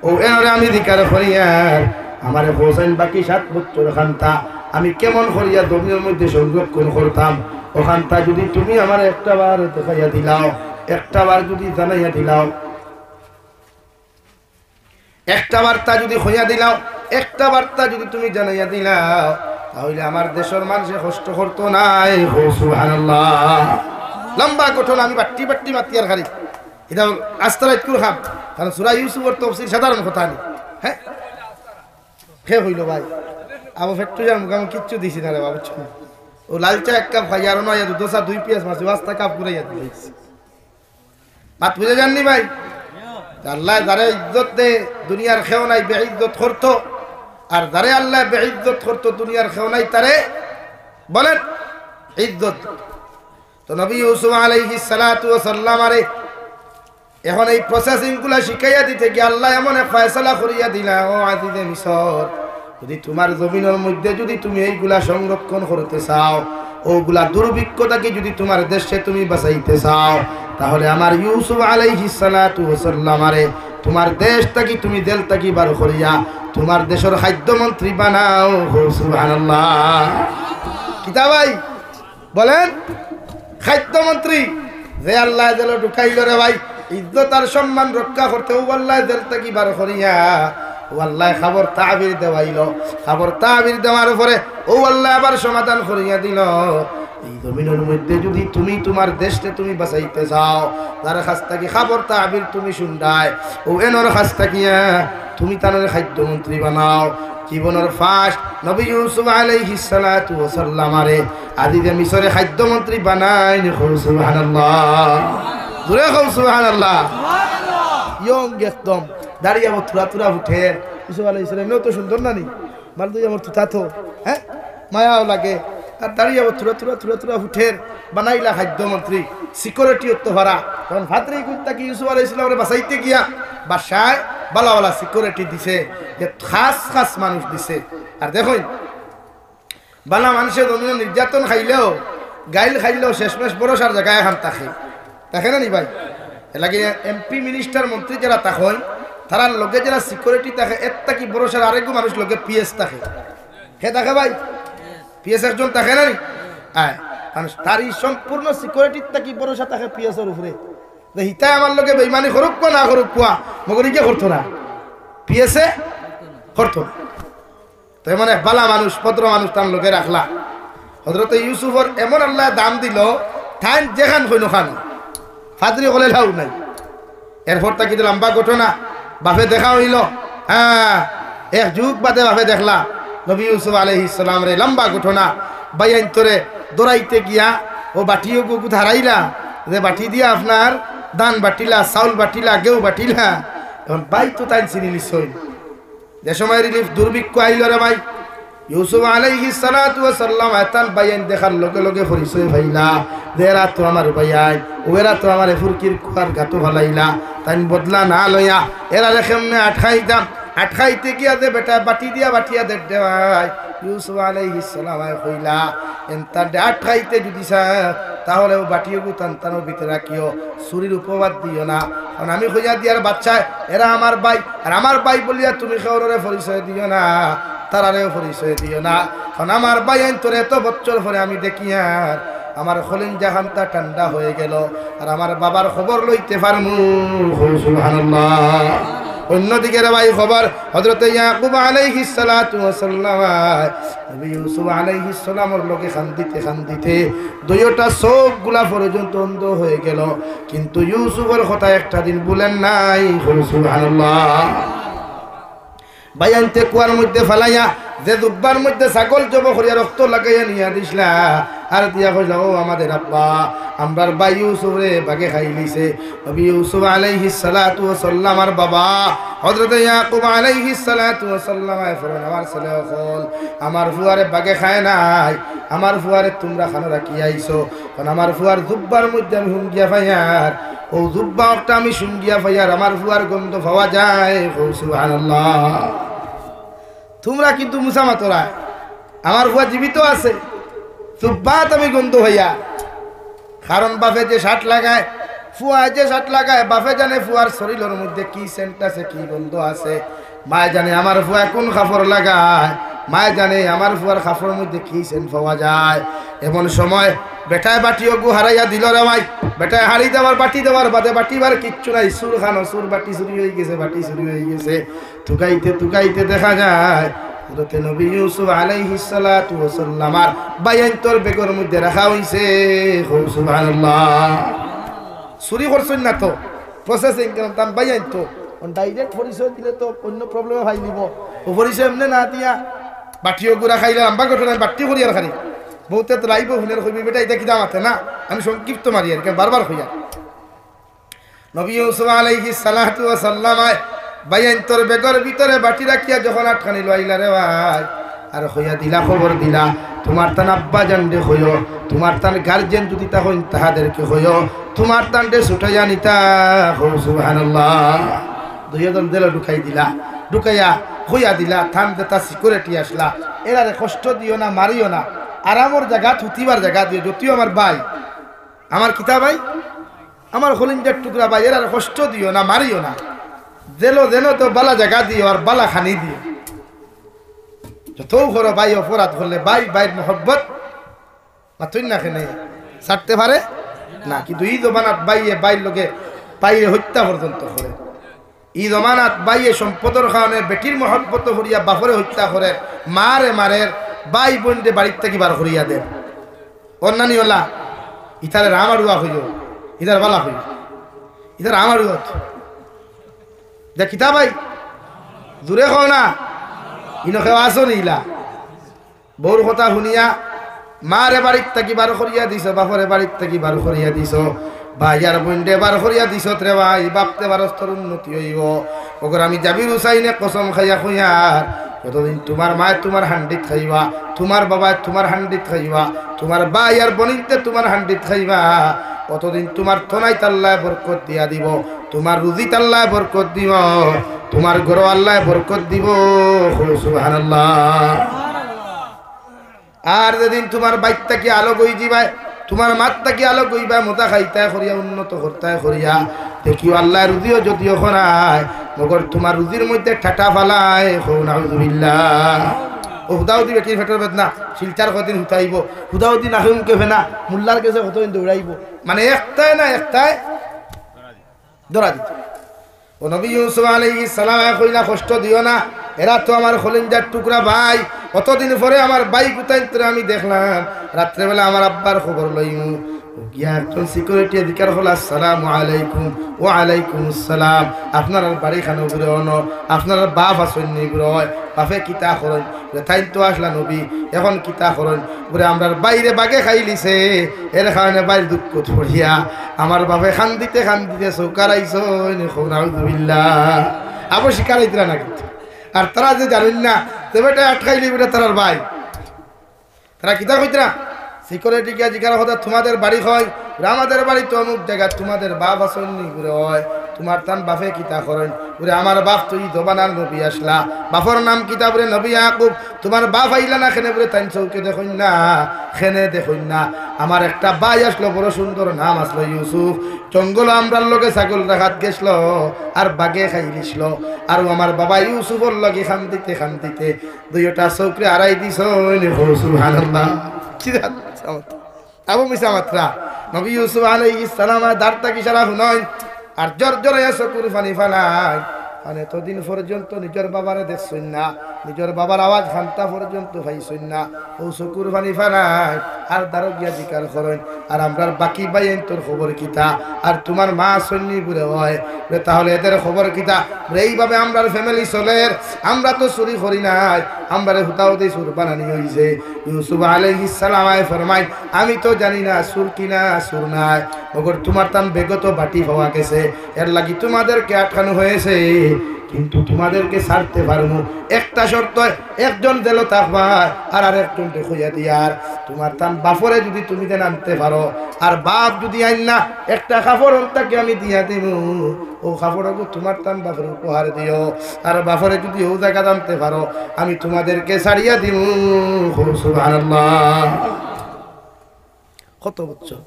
ও এনরে আমি দিকার করিয়ার আমার হোসেন বাকি 7 বছর খান্তা আমি কেমন করিয়া জমির মধ্যে সংরক্ষণ করতাম, ওখানটা যদি তুমি আমার একটা বার দেখাইয়া দিলাও, একটা বার যদি জানাইয়া দিলাও, একটা বার্তা যদি হইয়া দিলাও, একটা বার্তা যদি তুমি জানাইয়া দিলাও, তাহলে আমার দেশের মানুষে কষ্ট করতো নাই। সুবহানাল্লাহ। লম্বা ঘটনা, আমি বাট্টি বাট্টি মাতিয়ার খালি এটা আস্তারাইত করে খাম, কারণ সূরা ইউসুফের তফসির সাধারণ কথা নেই। হ্যাঁ হে হইল ভাই, আবার ফেট্টু যার মুখ আমি কিচ্ছু দিছি না রে বাবু, ও লাল চা 1 কাপ খাই আর নয় 2 পেঁয়াজ মাছ 5টা কাপ করে দিয়েছি, মাত বুঝে যাননি ভাই। আল্লাহ যারে ইজ্জত দে দুনিয়ার খেও নাই বেইজ্জত করতো, আর যারে আল্লাহ বেইজ্জত করতো দুনিয়ার খেও নাই তারে বলেন ইজ্জত। তো নবী ইউসুফ আলাইহিস সালাতু ওয়াস সালাম আরে এখন এই প্রসেসিং গুলা শিখাইয়া দিতে গিয়ে আল্লাহ এমন এক ফয়সালা করিয়া দিলা, ও আজিজে মিশর, যদি তোমার জমিনের মধ্যে যদি তুমি এইগুলা সংরক্ষণ করতে চাও, ওগুলা দুর্ভিক্ষতাকে যদি তোমার দেশে তুমি বাঁচাইতে চাও, তাহলে আমার ইউসুফ আলাইহিস সালাতু ওয়াস সালাম আরে তোমার দেশ থেকে তুমি দেল থেকে বার করিয়া তোমার দেশের খাদ্যমন্ত্রী বানাও। সুবহানাল্লাহ। কিতা ভাই বলেন, খাদ্যমন্ত্রী যে আল্লাহ দেল ঢুকাইল রে ভাই, ইজ্জত আর সম্মান রক্ষা করতে ও আল্লাহ দেল থেকে বার করিয়া ও আল্লাহ খবর তাবির দেওয়াইল, খবর তাবির দেওয়ার পরে ও আল্লাহ আবার সমাধান করিয়া দিল। এই জমিনের মধ্যে যদি তুমি তোমার দেশকে তুমি বাঁচাইতে চাও, তার কাছ থেকে খবর তাবির তুমি শুনডায়, ও এনর কাছ থাকিয়া তুমি তার খাদ্যমন্ত্রী বানাও। জীবনের ফার্স্ট নবী ইউসুফ আলাইহিস সালাতু ওয়াস সালাম আরে আজিজে মিশরে খাদ্যমন্ত্রী বানাই। সুবহানাল্লাহ, জোরে কও সুবহানাল্লাহ। ইয়ং একদম দাঁড়িয়ে আমার থুরা থুরা উঠে, ইউসুফ আলাইহিস সালাম তো সুন্দর না নি, মাল দুই আমার থুতা তো হ্যাঁ মায়াও লাগে, আর দাঁড়িয়ে আমার থুরা থুরা থুরা থুরা উঠে বানাইলা খাদ্যমন্ত্রী, সিকিউরিটি উত্তর ভাড়া। তখন ভাদ্রি কুত্তা কি ইউসুফ আলাইহিস সালামের বাঁচাইতে গিয়া বাসায় বালাওয়ালা সিকিউরিটি দিছে, যে খাস খাস মানুষ দিছে। আর দেখুন বালা মানুষের জন্য নির্যাতন খাইলেও গাইল খাইলেও শেষমেশ বড়সার জায়গায় এখন তাকে না নি ভাই। এলাকি এমপি মিনিস্টার মন্ত্রী যারা তখন তার লগে যারা সিকিউরিটি থাকে এর থাকি বড়সার আরেকগো মানুষ লগে পিএস থাকে, হে থাকে ভাই পিএস একজন থাকে না নি, কারণ তার এই সম্পূর্ণ সিকিউরিটি থাকি বড়সা থাকে পিএসের উপরে। হিতাই আমার লগে বেইমানি করুক না করুক কুয়া মগরিকে করতো না, পিএসএ করতো না। তো মানে বালা মানুষ ভদ্র মানুষ তার লোকে রাখলা। হযরত ইউসুফর এমন আল্লাহ দাম দিল, ঠাইন যেখান হইল খান ফাদরি হলে লাউ নাই। এরপর তাকে লম্বা ঘটনা বাপে দেখা হইল, হ্যাঁ, এক যুগ বাদে ভাবে দেখলা নবী ইউসুফ আলাইহিস সালাম রে লম্বা ঘটনা বাইন তোরে দৌড়াইতে গিয়া ও বাটিও গুকু হারাইলা যে বাটি দিয়া আপনার ধান বাটিলা চাউল বাটিলা গেউ বাটিলা এখন বাই তো তাই চিনি নিশ্চয় যে সময় রিলিফ দুর্ভিক্ষ আইল রে ভাই ইউসুফ আলাইহিস সালাতু ওয়াস সালাম আতান বাইন দেখার লগে লগে পরিচয় হইলা দেরা তো আমার ভাইয়াই ওরা তো আমার ফুরকির কুয়ার গাতো ভালাইলা তাই বদলা না লইয়া এরা রেখেমনে আটকাইতাম আটকাইতে গিয়া দে বেটা বাটি দিয়া বাটিয়া দে ভাই ইউসুফ আলাইহিস সালাম কইলা এন্তা আটকাইতে যদি তাহলে ও বাটিও তান্তানোর ভিতরে রাখিও চুরির উপবাদ দিও না কারণ আমি খুঁজা দিয়ার বাচ্চা এরা আমার ভাই আর আমার ভাই বলিয়া তুমি শহরের পরিচয় দিও না তারারেও পরিচয় দিও না কারণ আমার ভাই আইন তোর এত বছর পরে আমি দেখি আর আমার খলিন জাহানটা ঠান্ডা হয়ে গেল আর আমার বাবার খবর লইতে পারমু সুবহানাল্লাহ। অন্যদিকে রে ভাই খবর হযরত ইয়াকুব আলাইহিস সালাতু ওয়াস সালাম নবী ইউসুফ আলাইহিস সালামের লগে খান্দিতে দুইটা চোখগুলা পর্যন্ত অন্ধ হয়ে গেল কিন্তু ইউসুফের কথা একটা দিন বলেন নাই সুবহানাল্লাহ। বাইয়ানতে কুয়ার মধ্যে ফেলাইয়া যে দুব্বার মধ্যে ছাগল জব করিয়া রক্ত লাগাইয়া নিয়া দিসলা আর দিয়া কইল ও আমাদের আব্বা আমরার ভাই ইউসুফ রে বাগে খাই লিছে নবী ইউসুফ আলাইহিস সালাতু ওয়াস সালাম আর বাবা হযরত ইয়াকুব আলাইহিস সালাতু ওয়াস সালাম ফরমান আমার ছেলে হল আমার ফুয়ারে বাগে খায় নাই আমার ফুয়ারে তোমরা খানো রাখি আইছো কারণ আমার ফুয়ার দুব্বার মধ্যে আমি হুঙ্গিয়া ফাইয়ার ও দুব্বাটা আমি শুঙ্গিয়া ফাইয়ার আমার ফুয়ার গন্ধ পাওয়া যায় সুবহানাল্লাহ। তোমরা কিন্তু মুসামা তোরা আমার ফুয়া জীবিত আছে সুব্বাত আমি গন্ধ হইয়া কারণ বাপে যে শার্ট লাগায় ফুয়া যে শার্ট লাগায় বাপে জানে ফুয়ার শরীরের মধ্যে কি সেন্ট আছে কি গন্ধ আছে মায় জানে আমার ফুয়া কোন কাপড় লাগায় মায় জানে আমার ফুয়ার কাপড়ের মধ্যে কি সেন্ট পাওয়া যায়। এমন সময় বেটায় বাটিও গু হারাইয়া দিল রে ভাই বেটায় হারি দেওয়ার বাটি দেওয়ার বাদে বাটিবার কিচ্ছু নাই সুর খানো সুর বাটি চুরি হয়ে গেছে বাটি চুরি হয়ে গেছে টুকাইতে দেখা যায় হযরত নবী ইউসুফ আলাইহিস সালাতু ওয়াস সালাম আর বাইন তোর বেগর মধ্যে রাখা হইছে সুবহানাল্লাহ। চুরি করছেন না তো প্রসেসিং কেন তাম বাইন তো ডাইরেক্ট পরিচয় দিলে তো অন্য প্রবলেমে ভাই দিব ও পরিচয় এমনি না দিয়া বাটিও গুড়া খাইলে আম্বা ঘটনা বাটি করি আর খালি বহুতে তো লাইব হুনের কইবি বেটা এটা কি দাম আছে না আমি সংক্ষিপ্ত মারি আর বারবার হইয়া নবী ইউসুফ আলাইহিস সালাতু ওয়াস সালাম বাইন তোর বেগর ভিতরে বাটি রাখিয়া যখন আটখানি লইলা রে ভাই আর হইয়া দিলা খবর দিলা তোমার তান আব্বা জানডে হইও তোমার তান গার্জেন যদি তা হইন তাহাদেরকে হইও তোমার তানডে ছুটাইয়া নিতা সুবহানাল্লাহ। দুইজন দিল ঢুকাই দিলা ঢুকাইয়া হইয়া দিলা থান দেতা সিকিউরিটি আসলা এরারে কষ্ট দিও না মারিও না আরামর জায়গা থুতিবার জায়গা দিও যদিও আমার ভাই আমার কিতা ভাই আমার খলিঞ্জার টুকরা ভাই এরারে কষ্ট দিও না মারিও না জেলো জেনো তো বালা জায়গা দিও আর বালা খানি দিও যত ঘর ভাই অপরাধ করলে ভাই ভাইয়ের মহব্বত মাতুই না খেনে ছাড়তে পারে না কিন্তু এই জমানাত বাইয়ে বাইর লোকে পাইয়ে হত্যা পর্যন্ত করে এই জমানাত বাইয়ে সম্পদর কারণে বেটির মহব্বত করিয়া বাপরে হত্যা করে মারে বাই বোনরে বাড়ির থেকে বার করিয়া দেন অন্যানি ওলা ইতারে আমারুয়া হইল ইতার বালা হইল ইতার আমারুয়া দেখিতা ভাই দূরে খাও না ইনো খেওয়া আসো নিলা বউর কথা শুনিয়া মারে বাড়ির থেকে বার করিয়া দিছ বাপরে বাড়ির থেকে বার করিয়া দিছ ভাই আর বোনরে বার করিয়া দিছ রে ভাই বাপতে বারস্তর উন্নতি হইব ওগর আমি জাবির হুসাইনে কসম খাইয়া খুঁয়ার যতদিন তোমার মায় তোমার হান্ডিত খাইবা তোমার বাবা তোমার হান্ডিত খাইবা তোমার ভাই আর বোনিতে তোমার হান্ডিত খাইবা অতদিন তোমার থনাইত আল্লাহ বরকত দিয়া দিব তোমার রুজিত আল্লাহ বরকত দিব তোমার ঘর আল্লাহ বরকত দিব সুবহানাল্লাহ। আর যেদিন তোমার বাইকটা কি আলো গই দিবাই তোমার মাতটা কি আলো গইবা মোতা খাইতায় করিয়া উন্নত করতায় করিয়া দেখিও আল্লাহ রুজিও যদিও খনায় মগর তোমার রুজির মধ্যে ঠাটা ফালায় নাউযুবিল্লাহ। ও হুদাউদি বেটির ফেটের বেদনা শিলচার কদিন হুতাইব হুদাউদি নাহিম কে ফেনা মুল্লার কাছে কতদিন দৌড়াইব মানে একটাই না একটাই দৌড়া দিত। ও নবী ইউসুফ আলাইহিস সালাম কইলা কষ্ট দিও না এরা তো আমার খলিঞ্জার টুকরা ভাই অতদিন পরে আমার ভাই কোথায় আমি দেখলাম রাত্রেবেলা আমার আব্বার খবর লইমু গিয়া একজন সিকিউরিটি অধিকার হল আসসালামু আলাইকুম ওয়া আলাইকুম আসসালাম আপনার বাড়ি খানো ঘুরে অনো আপনার বাপ আসেন নি ঘুরে বাপে কিতা করেন তাই তো আসলা নবী এখন কিতা করেন বলে আমরার বাইরে বাগে খাইলিছে এর কারণে বাইরে দুঃখ পড়িয়া আমার বাপে খান দিতে চৌকার আইসো নাউযুবিল্লাহ আবার শিকার আইতরা না কিন্তু আর তারা যে জানেন না তো বেটা আটকাইলি বেটা তারার ভাই তারা কিতা কইতরা সিকিউরিটি গিয়া জিজ্ঞাসা কথা তোমাদের বাড়ি হয় আমাদের বাড়ি তো অমুক জায়গা তোমাদের বাপ আসেননি ঘুরে হয় তোমার তান বাপে কিতা করেন বলে আমার বাপ তুই জবানার নবী আসলা বাপর নাম কিতা বলে নবী ইয়াকুব তোমার বাপ আইলা না খেনে বলে তাই চৌকে দেখুন না খেনে দেখুন না আমার একটা ভাই আসলো বড় সুন্দর নাম আসলো ইউসুফ জঙ্গল আমরার লগে ছাগল রাখাত গেছিল আর বাগে খাইলিছিল আর আমার বাবা ইউসুফর লগে খান দিতে দুইটা চৌকরে আড়াই দিছ সুবহানাল্লাহ আবু মিসা মাত্রা নবী ইউসুফ আলাইহিস সালাম দারতা কি সারা হুনাই আর জোর জোরে চকুর পানি ফালাই মানে এতদিন পর্যন্ত নিজের বাবারে দেখছই না নিজের বাবার আওয়াজ খান্তা পর্যন্ত পাইছই না ও চকুর পানি ফালাই আর দারো গিয়া জিকার করেন আর আমরার বাকি বাইন তোর খবর কিতা আর তোমার মা সন্নি বুড়ে হয় তাহলে এদের খবর কিতা এইভাবে আমরার ফ্যামিলি চলে আমরা তো চুরি করি নাই আমরারে হুতাও দিয়ে সুর বানানি হয়েছে ইউসুফ আলাইহিস সালাম ফরমাই আমি তো জানি না সুর কিনা সুর নাই মগর তোমার তান বেগত বাটি হওয়া গেছে এর লাগি তোমাদেরকে আটকানো হয়েছে কিন্তু তোমাদেরকে ছাড়তে পারবো একটা শর্ত একজন দিল থাকবা আর আরেকজন দেখইয়া দিয়ার তোমার তান বাপরে যদি তুমি দেন আনতে পারো আর বাপ যদি আইন না একটা কাপড় তাকে আমি দিয়া দিব ও কাপড়কে তোমার তান বাপরে উপহার দিও আর বাপরে যদি ও জায়গা আনতে পারো আমি তোমাদেরকে ছাড়িয়া দিব সুবহানাল্লাহ কত বছর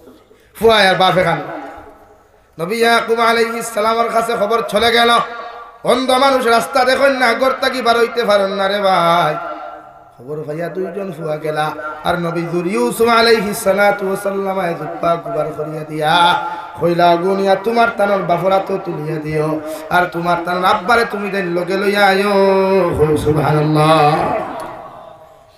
ফুয়া আর বাপ এখানে নবী ইয়াকুব আলাইহিস সালামের কাছে খবর চলে গেল অন্ধ মানুষ রাস্তা দেখুন না ঘর থাকি বার হইতে পারেন না রে ভাই খবর ভাইয়া দুইজন ফুয়া গেলা আর নবী ইউসুফ আলাইহিস সালাতু ওয়াস সালাম জুব্বা কুবার করিয়া দিয়া কইলা গুনিয়া তোমার তানর বাফরা তো তুলিয়া দিও আর তোমার তানর আব্বারে তুমি দেন লগে লইয়া আয়ো সুবহানাল্লাহ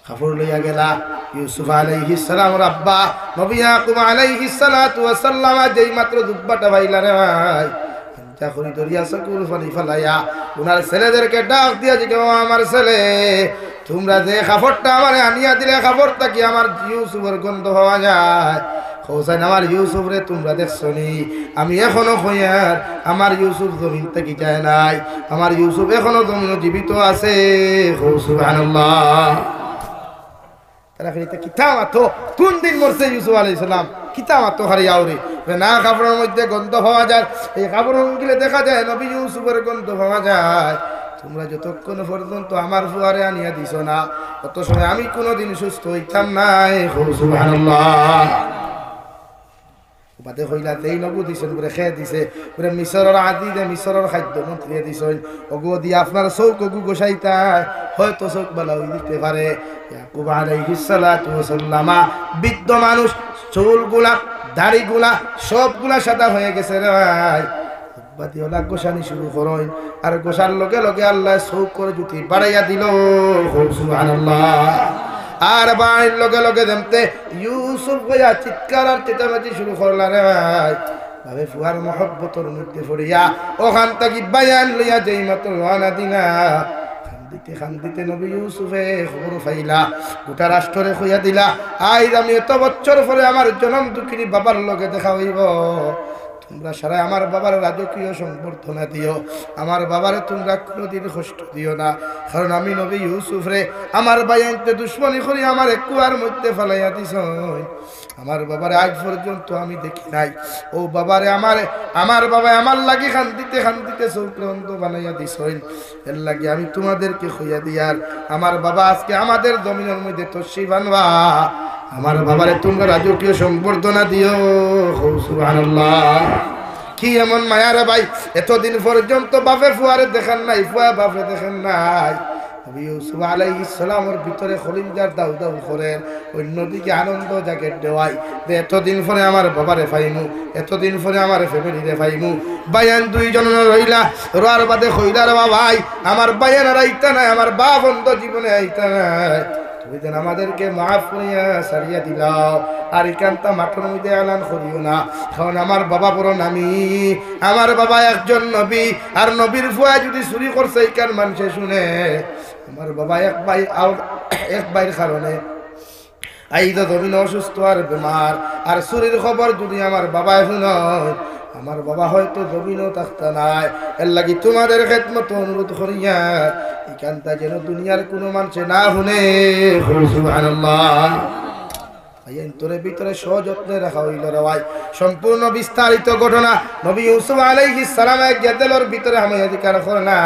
খবর লইয়া গেলা ইউসুফ আলাইহিস সালাম আব্বা নবী ইয়াকুব আলাইহিস সালাতু ওয়াস সালাম যেই মাত্র জুব্বাটা ভাইলা রে ভাই উনার ছেলেদেরকে ডাক দিয়া যে আমার ছেলে তোমরা যে কাপড়টা আমার আনিয়া দিলে কাপড়টা কি আমার ইউসুফের গন্ধ হওয়া যায় হোসেন আমার ইউসুফ রে তোমরা দেখছো নি আমি এখনো হইয়ার আমার ইউসুফ জমিন থেকে যায় নাই আমার ইউসুফ এখনো জমিন জীবিত আছে সুবহানাল্লাহ কোন দিন মরছে ইউসুফ আলাইহিস সালাম কিতামাতো হারিয়াউরি না কাপড়ের মধ্যে গন্ধ পাওয়া যায় এই কাপড় গিলে দেখা যায় নবী ইউসুফের গন্ধ পাওয়া যায় তোমরা যতক্ষণ পর্যন্ত আমার ফুয়ারে আনিয়া দিছ না তত সময় আমি কোনোদিন সুস্থ হইতাম নাই সুবহানাল্লাহ বাদে হইলা দেই নবু দিছেন করে খেয়ে দিছে করে মিশরের আদিদে মিশরের খাদ্য মন্ত্রী দিছেন ওগো দিয়া আপনার চৌক গু গোসাইতা হয়তো চৌক বালা হই দিতে পারে ইয়াকুব আলাইহিস সালাতু ওয়াস সালাম বৃদ্ধ মানুষ চুলগুলা দাড়িগুলা সবগুলা সাদা হয়ে গেছে রে ভাই বাদি ওলা গোসানি শুরু করেন আর গোসার লগে লগে আল্লাহ চৌক করে জুতি বাড়াইয়া দিল সুবহানাল্লাহ আর বাড়ির লগে লগে দেমতে ইউসুফ গয়া চিৎকার আর চেঁচামেচি শুরু করলা রে ভাই ভাবে ফুয়ার মহব্বতর মধ্যে পড়িয়া ওখান থেকে বায়ান লইয়া যেই মাত্র রানা দিনা খান্দিতে নবী ইউসুফে খবর পাইলা গোটা রাষ্ট্রে কইয়া দিলা আজ আমি এত বছর পরে আমার জনম দুঃখিনী বাবার লগে দেখা হইব তোমরা সারা আমার বাবার রাজকীয় সম্বর্ধনা দিও আমার বাবারে তোমরা কোনোদিন কষ্ট দিও না কারণ আমি নবী ইউসুফ রে আমার বাইনতে দুশ্মনী করি আমার কুয়ার মধ্যে ফেলাইয়া দিছ আমার বাবারে আজ পর্যন্ত আমি দেখি নাই ও বাবারে আমার বাবা আমার লাগি খান্দিতে চৌক্রান্ত বানাইয়া দিছ এর লাগি আমি তোমাদেরকে কইয়া দিয়ার আমার বাবা আজকে আমাদের জমিনের মধ্যে তসি বানবা আমার বাবারে তোমরা রাজকীয় সম্বর্ধনা দিও সুবহানাল্লাহ কি এমন মায়া রে ভাই এতদিন পর্যন্ত বাপে ফুয়ারে দেখেন নাই ফুয়া বাপে দেখেন নাই নবী ইউসুফ আলাইহিস সালামের ভিতরে খলিলজার দাউ দাউ করেন, অন্যদিকে আনন্দ জাগে দেওয়াই যে এতদিন পরে আমার বাবারে পাইমু, এতদিন পরে আমার ফ্যামিলিরে পাইমু। বায়ান দুইজন রইলা রোয়ার বাদে কইলা রে ভাই আমার বায়ান আর আইতা নাই, আমার বাপ অন্ত জীবনে আইতা নাই, তুমি যেন আমাদেরকে মাফ করিয়া সারিয়া দিলাও, আর এখানটা মাঠের মধ্যে এলান করিও না, কারণ আমার বাবা বড় নামি, আমার বাবা একজন নবী, আর নবীর ফুয়া যদি চুরি করছে এইখান মানুষে শুনে, আমার বাবা এক ভাইয়ের কারণে আইদা জমিন অসুস্থ আর বেমার, আর চুরির খবর যদি আমার বাবা শুনে, আমার বাবা হয়তো জমিনও থাকতে নাই। এর লাগি তোমাদের খেদমত অনুরোধ করিয়া এখানটা যেন দুনিয়ার কোনো মানুষে না শুনে। সুবহানাল্লাহ। তোর ভিতরে সযত্নে রাখা হইল রে ভাই। সম্পূর্ণ বিস্তারিত ঘটনা নবী ইউসুফ আলাইহিস সালামের গেদেলর ভিতরে আমি অধিকার করে না।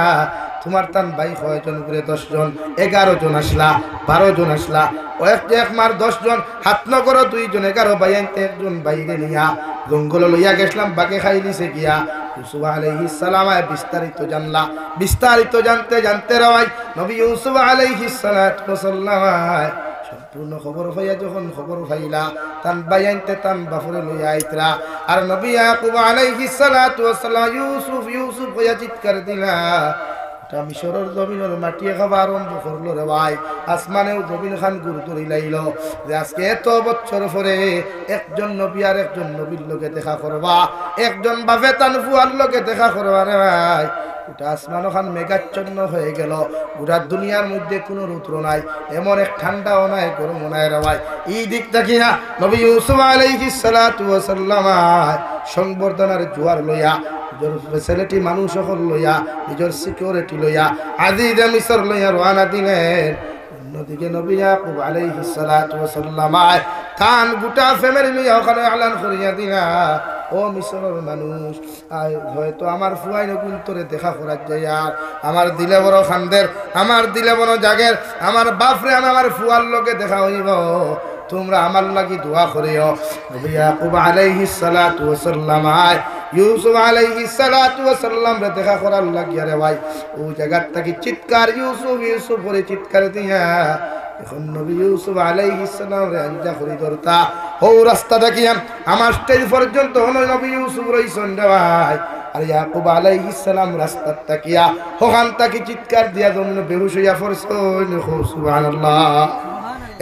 তোমার তান ভাই কয়জন করে 10 জন, 11 জন আসলা, 12 জন আসলা, ও এক মার 10 জন, হাত ন করো 2 জন, 11 ভাই আনতে একজন বাইরে নিয়া জঙ্গল লইয়া গেছিলাম, বাগে খাই নিছে গিয়া। ইউসুফ আলাইহিস সালাম বিস্তারিত জানলা, বিস্তারিত জানতে জানতে রাই নবী ইউসুফ আলাইহিস সালাম সম্পূর্ণ খবর পাইয়া যখন খবর পাইলা তান বাইনতে তান বাফরে লইয়া আইতরা, আর নবী ইয়াকুব আলাইহিস সালাতু ওয়াস সালাম ইউসুফ ইউসুফ কইয়া চিৎকার দিলা। তা মিশরের জমিনের মাটিয়ে খাবার আরম্ভ করলো রে ভাই, আসমানেও জমিন খান গুরু ধরি লাইল যে আজকে এত বছর পরে একজন নবী আর একজন নবীর লোকে দেখা করবা, একজন বাপে তান ফুয়ার লোকে দেখা করবা রে ভাই। গোটা আসমান খান মেঘাচ্ছন্ন হয়ে গেল, গোটা দুনিয়ার মধ্যে কোনো রৌদ্র নাই, এমন এক ঠান্ডাও নাই, গরমও নাই রে ভাই। এই দিক দেখিয়া নবী ইউসুফ আলাইহিস সালাতু ওয়াস সালাম সংবর্ধনার জোয়ার লইয়া, নিজের ফ্যাসিলিটি মানুষ সকল লইয়া, নিজের সিকিউরিটি লইয়া আজিজ মিসর লইয়া রওনা দিলেন। অন্যদিকে নবী ইয়াকুব আলাইহিস সালাতু ওয়াস সালাম তান গোটা ফ্যামিলি লইয়া ওখানে এলান করিয়া দিলা, ও মিশরের মানুষ হয়তো আমার ফুয়াই নকুন্তরে দেখা করার যায়, আর আমার দিলে বড় খান্দের, আমার দিলে বড় জাগের, আমার বাপরে আমার ফুয়ার লোকে দেখা হইব, তোমরা আমার লাগি দোয়া করিও। নবী ইয়াকুব আলাইহিস সালাতু ওয়াস সালাম ইউসুফ আলাইহিস সালাতু ওয়াস সালাম রে দেখা করার লাগিয়া রে ভাই ও জায়গা থেকে চিৎকার ইউসুফ ইউসুফ করে চিৎকার দিয়া এখন নবী ইউসুফ আলাইহিস সালাম রে আঞ্জা করি ধরতা ও রাস্তা দেখিয়া আমার স্টেজ পর্যন্ত নবী ইউসুফ রইছেন রে ভাই, আর ইয়াকুব আলাইহিস সালাম রাস্তা তাকিয়া ওখান থেকে চিৎকার দিয়া জমিনে বেহুশ হইয়া পড়ছেন। সুবহানাল্লাহ।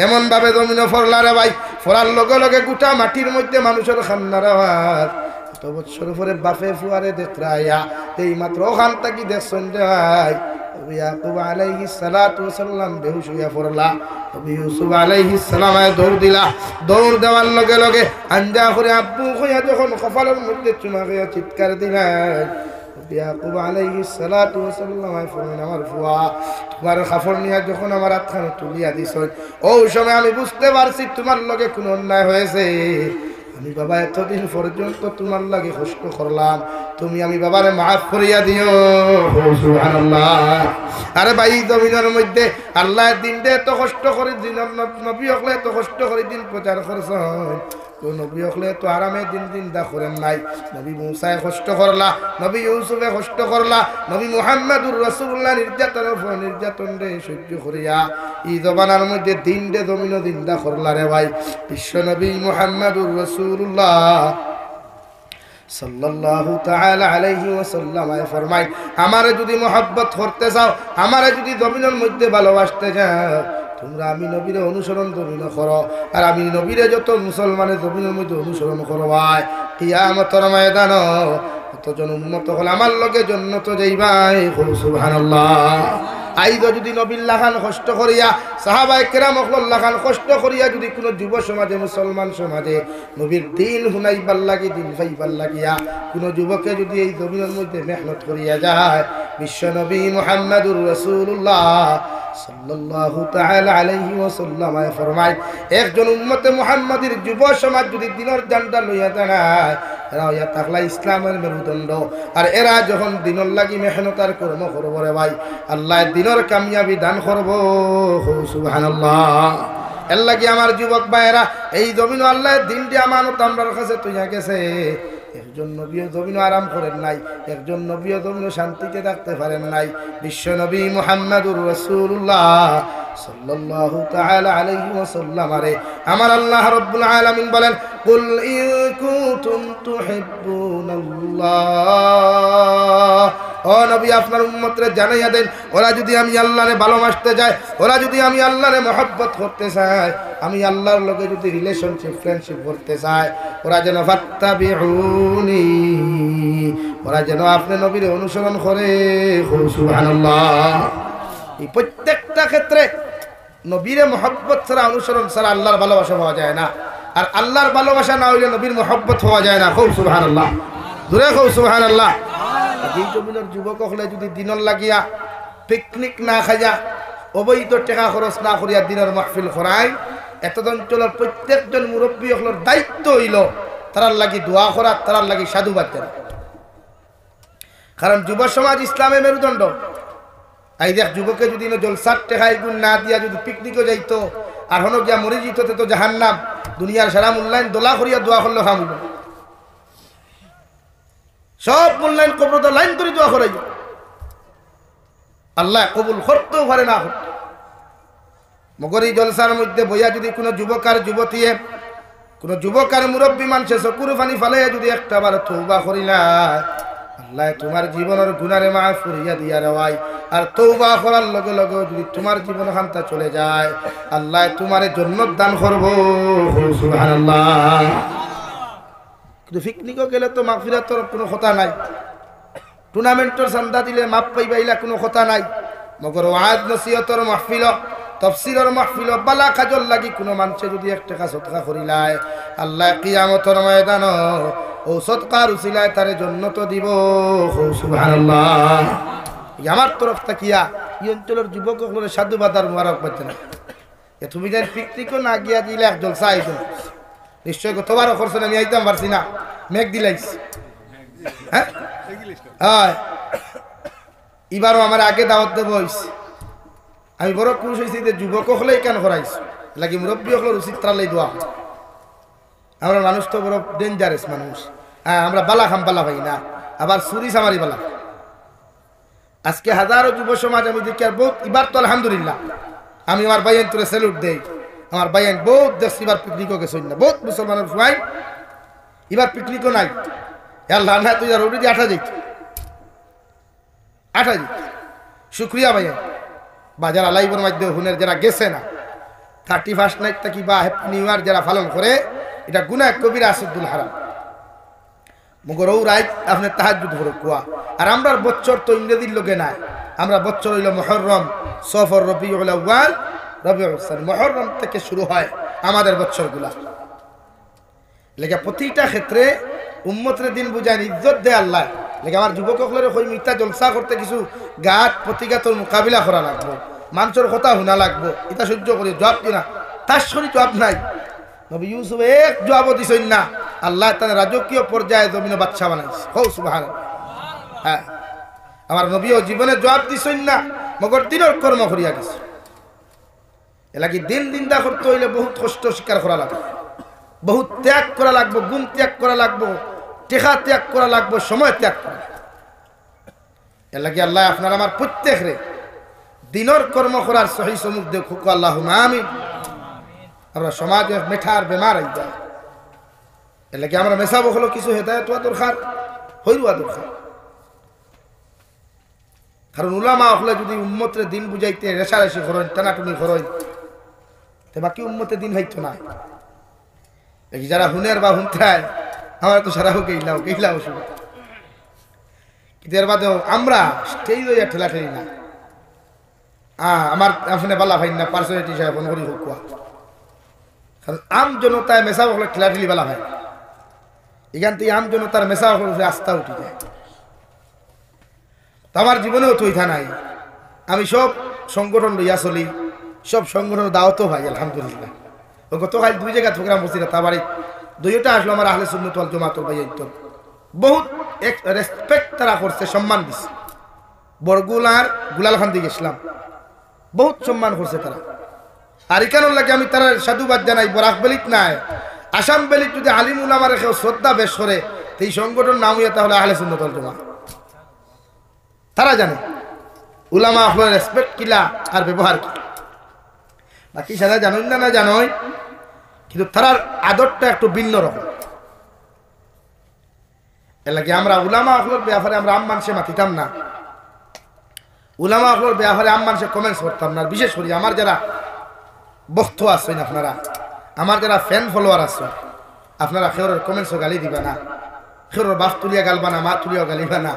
এমন ভাবে জমিনে ফরলা রে ভাই, ফরার লগে লগে গোটা মাটির মধ্যে মানুষের খান্নার আওয়াজ। এত বছর পরে বাপে ফুয়ারে দেখরাইয়া এই মাত্র ওখান থেকে দেখছেন রে ভাই ইয়াকুব আলাইহিস সালাতু ওয়াস সালাম বেহুশ হইয়া পড়লা। নবী ইউসুফ আলাইহিস সালাম দৌড় দিলা, দৌড় দেওয়ার লগে লগে আঞ্জা করে আব্বু কইয়া যখন কপালের মধ্যে চুমা খাইয়া চিৎকার দিলেন। ইয়াকুব আলাইহিস সালাতু ওয়াস সালাম ফরমান আমার ফুয়া তোমার কাপড় নিয়ে যখন আমার হাতখানে তুলিয়া দিছ, ওই সময় আমি বুঝতে পারছি তোমার লগে কোনো অন্যায় হয়েছে। আমি বাবা এতদিন পর্যন্ত তোমার লাগে কষ্ট করলাম, তুমি আমি বাবারে মাফ করিয়া দিও। সুবহানাল্লাহ। আরে ভাই জমিনের মধ্যে আল্লাহ দিন দে এত কষ্ট করে, দিন নবী হকলে এত কষ্ট করে দিন প্রচার করছেন, তো নবী হকলে তো আরামে দিন দিন দা করেন নাই। নবী মুসায় কষ্ট করলা, নবী ইউসুফে কষ্ট করলা, নবী মুহাম্মদুর রাসূলুল্লাহ নির্যাতন রে সহ্য করিয়া এই জবানার মধ্যে দিন দে জমিন দিন দা করলা রে ভাই। বিশ্ব নবী মুহাম্মদুর রাসূলুল্লাহ সাল্লাল্লাহু তাআলা আলাইহি ওয়াসাল্লাম ফরমায় আমারে যদি মহব্বত করতে চাও, আমারে যদি জমিনের মধ্যে ভালোবাসতে চাও, তোমরা আমি নবীরে অনুসরণ জমিন করো, আর আমি নবীরে যত মুসলমানের জমিনের মধ্যে অনুসরণ করো ভাই কিয়ামতের ময়দানে কতজন উম্মত হল আমার লগে জান্নাতে যাইবাই। সুবহানাল্লাহ। আইদো যদি নবিল্লাহ খান কষ্ট করিয়া সাহাবায়ে কেরাম আল্লাহ খান কষ্ট করিয়া যদি কোনো যুব সমাজে মুসলমান সমাজে নবীর দিন হুনাইবার লাগি দিন খাইবার লাগিয়া কোনো যুবকে যদি এই জমিনের মধ্যে মেহনত করিয়া যায়, বিশ্ব নবী মুহাম্মদুর রাসূলুল্লাহ সাল্লাল্লাহু তাআলা আলাইহি ওয়াসাল্লাম ফরমায় একজন উম্মতে মুহাম্মাদির যুব সমাজ যদি দিনের জান্ডা লইয়া দাঁড়ায়, এরা হইয়া থাকলা ইসলামের মেরুদণ্ড, আর এরা যখন দিনের লাগি মেহনত আর কর্ম করবো রে ভাই আল্লাহ দিনের কামিয়াবি দান করব। সুবহানাল্লাহ। এর লাগি আমার যুবক ভাইয়েরা এই জমিন আল্লাহ দিনটি আমানত আমরার কাছে তুইয়া গেছে, একজন নবীও জমিনও আরাম করেন নাই, একজন নবীও জমিনও শান্তিতে থাকতে পারেন নাই। বিশ্ব নবী মুহাম্মদুর রাসূলুল্লাহ সাল্লাল্লাহু তাআলা আলাইহি ওয়াসাল্লাম আরে আমার আল্লাহ রাব্বুল আলামিন বলেন, কুল ইন কুনতুম তুহিব্বুনাল্লাহ, ও নবী আপনার উম্মতরে জানাইয়া দেন, ওরা যদি আমি আল্লাহরে ভালোবাসতে যায়, ওরা যদি আমি আল্লাহরে মহব্বত করতে চায়, আমি আল্লাহর লগে যদি রিলেশনশিপ ফ্রেন্ডশিপ করতে চায়, ওরা যেন ফাত্তাবিউনি, ওরা যেন আপনি নবীর অনুসরণ করে। সুবহানাল্লাহ। এই প্রত্যেকটা ক্ষেত্রে নবীরে মহব্বত ছাড়া, অনুসরণ ছাড়া আল্লাহর ভালোবাসা পাওয়া যায় না। আর আল্লাহর ভালোবাসা না হইলে নবীর মহব্বত পাওয়া যায় না। খুব সুবহানাল্লাহ, দূরে খুব সুবহানাল্লাহ। এই জমিনের যুবক হলে যদি দিনর লাগিয়া পিকনিক না খাইয়া অবৈধ টাকা খরচ না করিয়া দিনের মাহফিল করায়, এত অঞ্চলের প্রত্যেকজন মুরব্বী হলোর দায়িত্ব হইল তারার লাগি দোয়া করা, তারার লাগি সাধুবাদ দেওয়া। কারণ যুব সমাজ ইসলামের মেরুদণ্ড। এই দেখ যুবকে যদি জলসার টেকাই গুণ না দিয়া যদি পিকনিকও যাইতো আর হনো গিয়া মরে যেত তো জাহান্নাম। দুনিয়ার সারা মূল্যায়ন দোলা করিয়া দোয়া করলে খামুল, সব মূল্যায়ন কবর লাইন করে দোয়া করাই, আল্লাহ কবুল করতেও পারে না। মগর এই জলসার মধ্যে বইয়া যদি কোনো যুবক আর যুবতীয়ে, কোনো যুবক আর মুরব্বী মানুষে চকুর পানি ফালাইয়া যদি একটা বার তওবা করিলা, আল্লাহ তোমার জীবনের গুনারে মাফ করিয়া দিয়া দেওয়াই। আর তওবা করার লগে লগে যদি তোমার জীবন খান্তা চলে যায়, আল্লাহ তোমারে জান্নাত দান করব। সুবহানাল্লাহ। কিন্তু পিকনিকও গেলে তো মাগফিরাতের কোনো কথা নাই, টুর্নামেন্টের চান্দা দিলে মাপ পাইবাইলা কোনো কথা নাই। মগর ওয়াজ নসিহতর মাহফিল, তফসিরের মাহফিল, বালা কাজর লাগি কোনো মানুষে যদি এক টাকা সদকা করিলায়, আল্লাহ কিয়ামতের ময়দান ও সদকার উসিলায় তারে জান্নাত দিব। সুবহানাল্লাহ। আমার তরফ তাকিয়া এই অঞ্চলের যুবকগুলোর সাধুবাদ আর মোবারকবাদ জানাই। তুমি যেন পিকনিকও না গিয়া দিলে এক জলসা আইতো, নিশ্চয় গতবারও করছেন, আমি আইতাম পারছি না, মেঘ দিলাইছি। হ্যাঁ, এবারও আমার আগে দাওয়াত দেব হয়েছে। আমি বড় খুশ হয়েছি যে যুবক হলেই কেন করাইছি, লাগি মুরব্বী হলের উচিত তারাই দোয়া। আমরা মানুষ তো বড় ডেঞ্জারাস মানুষ। হ্যাঁ, আমরা বালা খাম বালা ভাই না, আবার চুরি সামারি বালা। আজকে হাজারো যুব সমাজ আমি দেখি, আর বহুত এবার তো আলহামদুলিল্লাহ আমি আমার ভাইয়ের তোরে স্যালুট দেই। আমার ভাইয়ের বহুত দেখছি এবার পিকনিকও গেছে না, বহুত মুসলমানের সবাই এবার পিকনিকও নাই। আল্লাহ না তুই আর ওটি আঠা যেত, আঠা যেত। শুক্রিয়া ভাইয়া বাজার আলাইবর মাধ্যমে হুনের যারা গেছে না, 31st নাইট থাকি বা হ্যাপি নিউ ইয়ার যারা পালন করে, এটা গুনাহ কবিরা আসুদ্দুল হারাম। মগর ও রাইট আপনি তাহাজ্জুদ করে কুয়া। আর আমরা বছর তো ইংরেজির লোকে নাই, আমরা বছর হইল মুহররম, সফর, রবিউল আউয়াল, রবিউল সানি। মুহররম থেকে শুরু হয় আমাদের বছরগুলা। লেগে প্রতিটা ক্ষেত্রে উম্মতের দিন বুঝায় ইজ্জত দেয় আল্লাহ। লেগে আমার যুবকগুলোর ওই মিথ্যা জলসা করতে কিছু গাত প্রতিঘাতর মোকাবিলা করা লাগবো, মানুষের কথা শোনা লাগবো। এটা সহ্য করি জবাব দিনা, তার শরীর জবাব নাই। নবী ইউসুফ এক জবাব দিছেন না, আল্লাহ তার রাজকীয় পর্যায়ে জমিনে বাদশা বানাইছে। হো সুবহানাল্লাহ। হ্যাঁ, আমার নবীও জীবনে জবাব দিছেন না, মগর দিনের কর্ম করিয়া গেছে। এলাকি দিন দিনদা করতে হইলে বহুত কষ্ট স্বীকার করা লাগবে, বহুত ত্যাগ করা লাগবো, গুণ ত্যাগ করা লাগবো, টেকা ত্যাগ করা লাগবো, সময় ত্যাগ করা। এর লাগে আল্লাহ আপনার আমার প্রত্যেক রে দিনের কর্ম করার সহি সমুখ দেখুক। আল্লাহুম্মা আমিন। আমরা সমাজে মেঠার বেমার আই যায়, এর লাগে আমরা মেশাবো হলো কিছু হেদায়েত হওয়া দরকার, হইরুয়া দরকার। কারণ উলামা হলে যদি উম্মতের দিন বুঝাইতে রেশারেশি করেন, টানাটুনি করেন, তো বাকি উম্মতের দিন হইতো না। যারা হুনের বা হুনতায় আমার তো সারা হোক গেইলাও গেইলাও শুধু, কিন্তু এর বাদেও আমরা স্টেজ হইয়া ঠেলা ঠেলি না। আমার আপনি বালা ভাই না পার্সোনালিটি হিসাবে ফোন করি হোক, কারণ আম জনতায় মেশা হলে ঠেলা ঠেলি বালা ভাই, এখান থেকে আম জনতার মেশা হলে আস্থা উঠে যায়। তো আমার জীবনেও তো ইথা নাই, আমি সব সংগঠন লইয়া চলি, সব সংগঠন দাওয়াতও ভাই আলহামদুলিল্লাহ। গতকাল 2 জায়গায় প্রোগ্রাম বসছিল, তা বাড়ি 2টা আসলো আমার আহলে সুন্নাত ওয়াল জামাতুল ভাই। বহুত রেসপেক্ট তারা করছে, সম্মান দিচ্ছে। বরগুলার গুলালখান দিয়ে গেছিলাম, বহুত সম্মান করছে তারা। আর এখানে লাগে আমি তারা সাধুবাদ জানাই। বরাক বেলিত নাই, আসাম বেলিত যদি আলিম উলামার কেউ শ্রদ্ধা বেশ করে, এই সংগঠন নাম হইয়া তাহলে আহলে সুন্নাত ওয়াল জামাত। তারা জানে উলামা আপনার রেসপেক্ট কিলা আর ব্যবহার কি। বাকি সারা জানুন না জানোই, কিন্তু তারার আদরটা একটু ভিন্ন রকম। এর লাগে আমরা উলামা আপনার ব্যাপারে আমরা আম মানুষে মাতিতাম না, উলামা আপনার ব্যাপারে আম মানুষে কমেন্টস করতাম না। বিশেষ করে আমার যারা বক্ত আছেন, আপনারা আমার যারা ফ্যান ফলোয়ার আছেন, আপনারা খেওরের কমেন্টসও গালি দিবা না, খেওরের বাপ তুলিয়া গালবা না, মা তুলিয়া গালিবা না।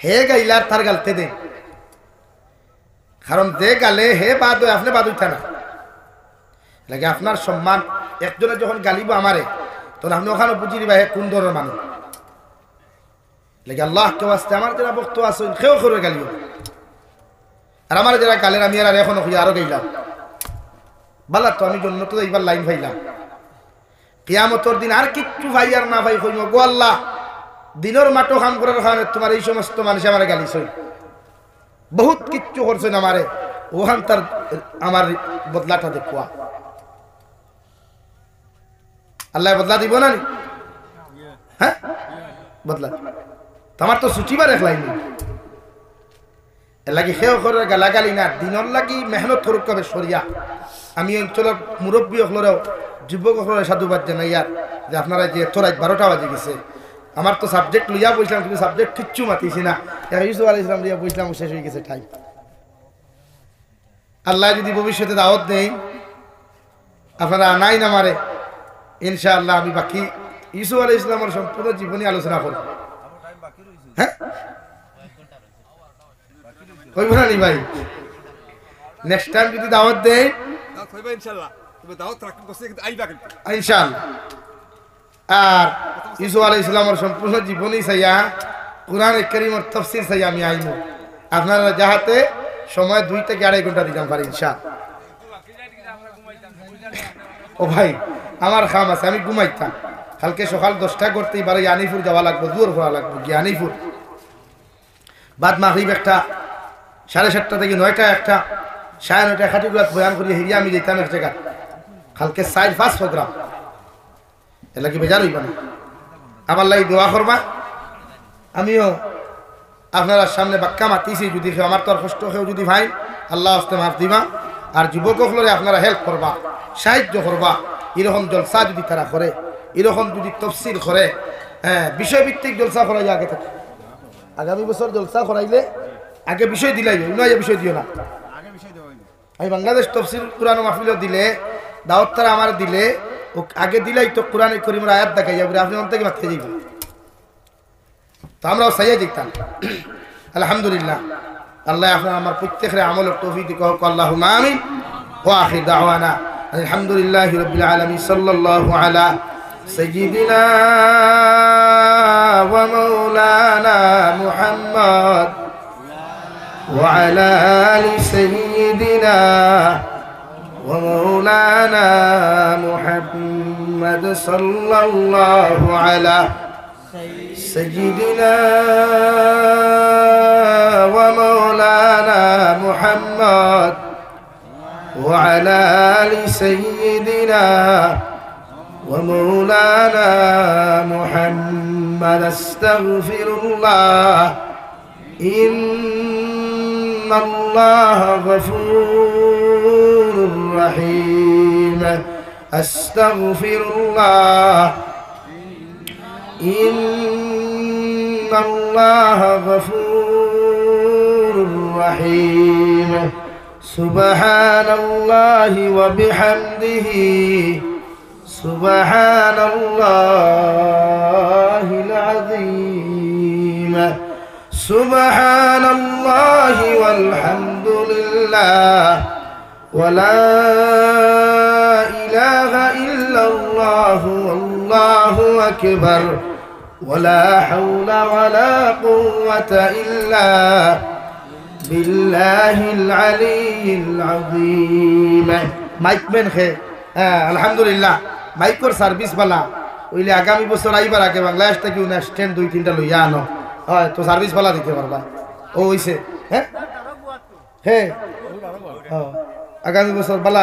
হে গাইলার তার গালতে দে, কারণ যে গালে হে বাদ হয় আপনি বাদ হইতা না লাগে। আপনার সম্মান একজনের যখন গালিব আমারে, তখন আপনি ওখানে বুঝি দিবা হে কোন ধরনের মানুষ লাগে। আল্লাহ কেউ আসতে আমার যারা বক্ত আছেন খেও খেয়ে গালিও, আর আমার যারা গালের আমি আর এখনো খুঁজে আরো গাইলাম বালা, তো আমি জন্য তো এইবার লাইন পাইলাম। কিয়ামতের দিন আর কিচ্ছু ভাই আর না ভাই কইব, গো আল্লাহ দিনের মাটো কাম করার কারণে তোমার এই সমস্ত মানুষ আমার গালিছই, বহুত কিচ্ছু করছেন আমারে, ওখান তার আমার বদলাটা দেখুয়া। আল্লাহ বদলা দিব না? হ্যাঁ বদলা। তোমার তো ছুটিবার এক লাইন এর লাগি সেও করে গালাগালি না, দিনের লাগি মেহনত করুক কবে সরিয়া। আমি অঞ্চলের মুরব্বী হলেও যুবক হলের সাধুবাদ জানাই আর যে আপনারা যে তোর 12টা বাজে গেছে, আমার তো সাবজেক্ট লইয়া বসলাম কিন্তু সাবজেক্ট কিচ্ছু মাতিছি না। ইউসুফ আলাইহিস সালাম লইয়া বসলাম, শেষ হয়ে গেছে টাইম। আল্লাহ যদি ভবিষ্যতে দাওয়াত দেই, আপনারা আনাই না মারে, ইনশাআল্লাহ আমি বাকি ইউসুফ আলাইহিস সালামের সম্পূর্ণ জীবনী আলোচনা করব। হ্যাঁ কইব না নি ভাই? নেক্সট টাইম যদি দাওয়াত দেই ইনশাআল্লাহ, তবে দাওয়াত রাখতে কিন্তু আইবা কিন্তু ইনশাআল্লাহ। আর ইউসুফ আলাইহিস সালামের সম্পূর্ণ জীবনী চাইয়া, কুরআন কারীমের তাফসীর চাইয়া আমি আইমু। আপনারা যাহাতে সময় 2 থেকে 2.5 ঘন্টা দিতাম পারি ইনশাআল্লাহ। ও ভাই আমার খাম আছে, আমি ঘুমাইতাম। কালকে সকাল 10টা করতেই বারে ইয়ানিপুর যাওয়া লাগবে, দূর হওয়া লাগবে। ইয়ানিপুর বাদ মাগরিব একটা, 7:30 থেকে 9টা একটা, 9:30 খাটিগুলাত বয়ান করি হিরিয়া আমি যেতাম এক জায়গা। কালকে 4-5 প্রোগ্রাম, এলা কি বেজার হইবা না? আমার লাগি দোয়া করবা। আমিও আপনারা সামনে বাক্কা মাতিছি, যদি আমার তো আর কষ্ট কেউ যদি ভাই আল্লাহ হস্তে মাফ দিবা। আর যুবক হলে আপনারা হেল্প করবা, সাহায্য করবা। এরকম জলসা যদি তারা করে, এরকম যদি তফসিল করে, হ্যাঁ বিষয়ভিত্তিক জলসা করাই আগে থেকে। আগামী বছর জলসা করাইলে আগে বিষয় দিলাই, বিষয় দিও না। আমি বাংলাদেশ তফসিল কোরআন মাহফিলও দিলে, দাওয়াত তারা আমার দিলে, ও আগে দিলাই তো কোরআন করিমের আয়াত দেখাই যাবে, আপনি অন থেকে মারতে যাইবেন। তো আমরাও সাইয়া যেতাম। আলহামদুলিল্লাহ, আল্লাহ আপনার আমার প্রত্যেকের আমলের তৌফিক দিক হোক, আল্লাহুম্মা আমিন। ওয়া আখির দাওয়ানা আলহামদুলিল্লাহি রাব্বিল আলামিন। সাল্লাল্লাহু আলা সাইয়্যিদিনা ওয়া মাওলানা মুহাম্মদ ওয়া আলা আলি সাইয়্যিদিনা ওয়া মাওলানা মুহাম্মদ সাল্লাল্লাহু আলা سيدنا ومولانا محمد وعلى آل سيدنا ومولانا محمد. استغفر الله إن الله غفور رحيم. استغفر الله إن الله غفور رحيم. سبحان الله وبحمده سبحان الله العظيم. سبحان الله والحمد لله ولا إله إلا الله والله أكبر ولا حول ولا قوة إلا بالله العلي العظيم. মাইক মেন খে আলহামদুলিল্লাহ মাইকর সার্ভিস বালা ওইলে আগামী বছর আইবার আগে বাংলাদেশ থেকে উনি স্ট্যান্ড 2-3টা লইয়া আনো, হয় তো সার্ভিস বালা দিতে পারবা। ও হইছে হ্যাঁ হ্যাঁ আগামী বছর বালা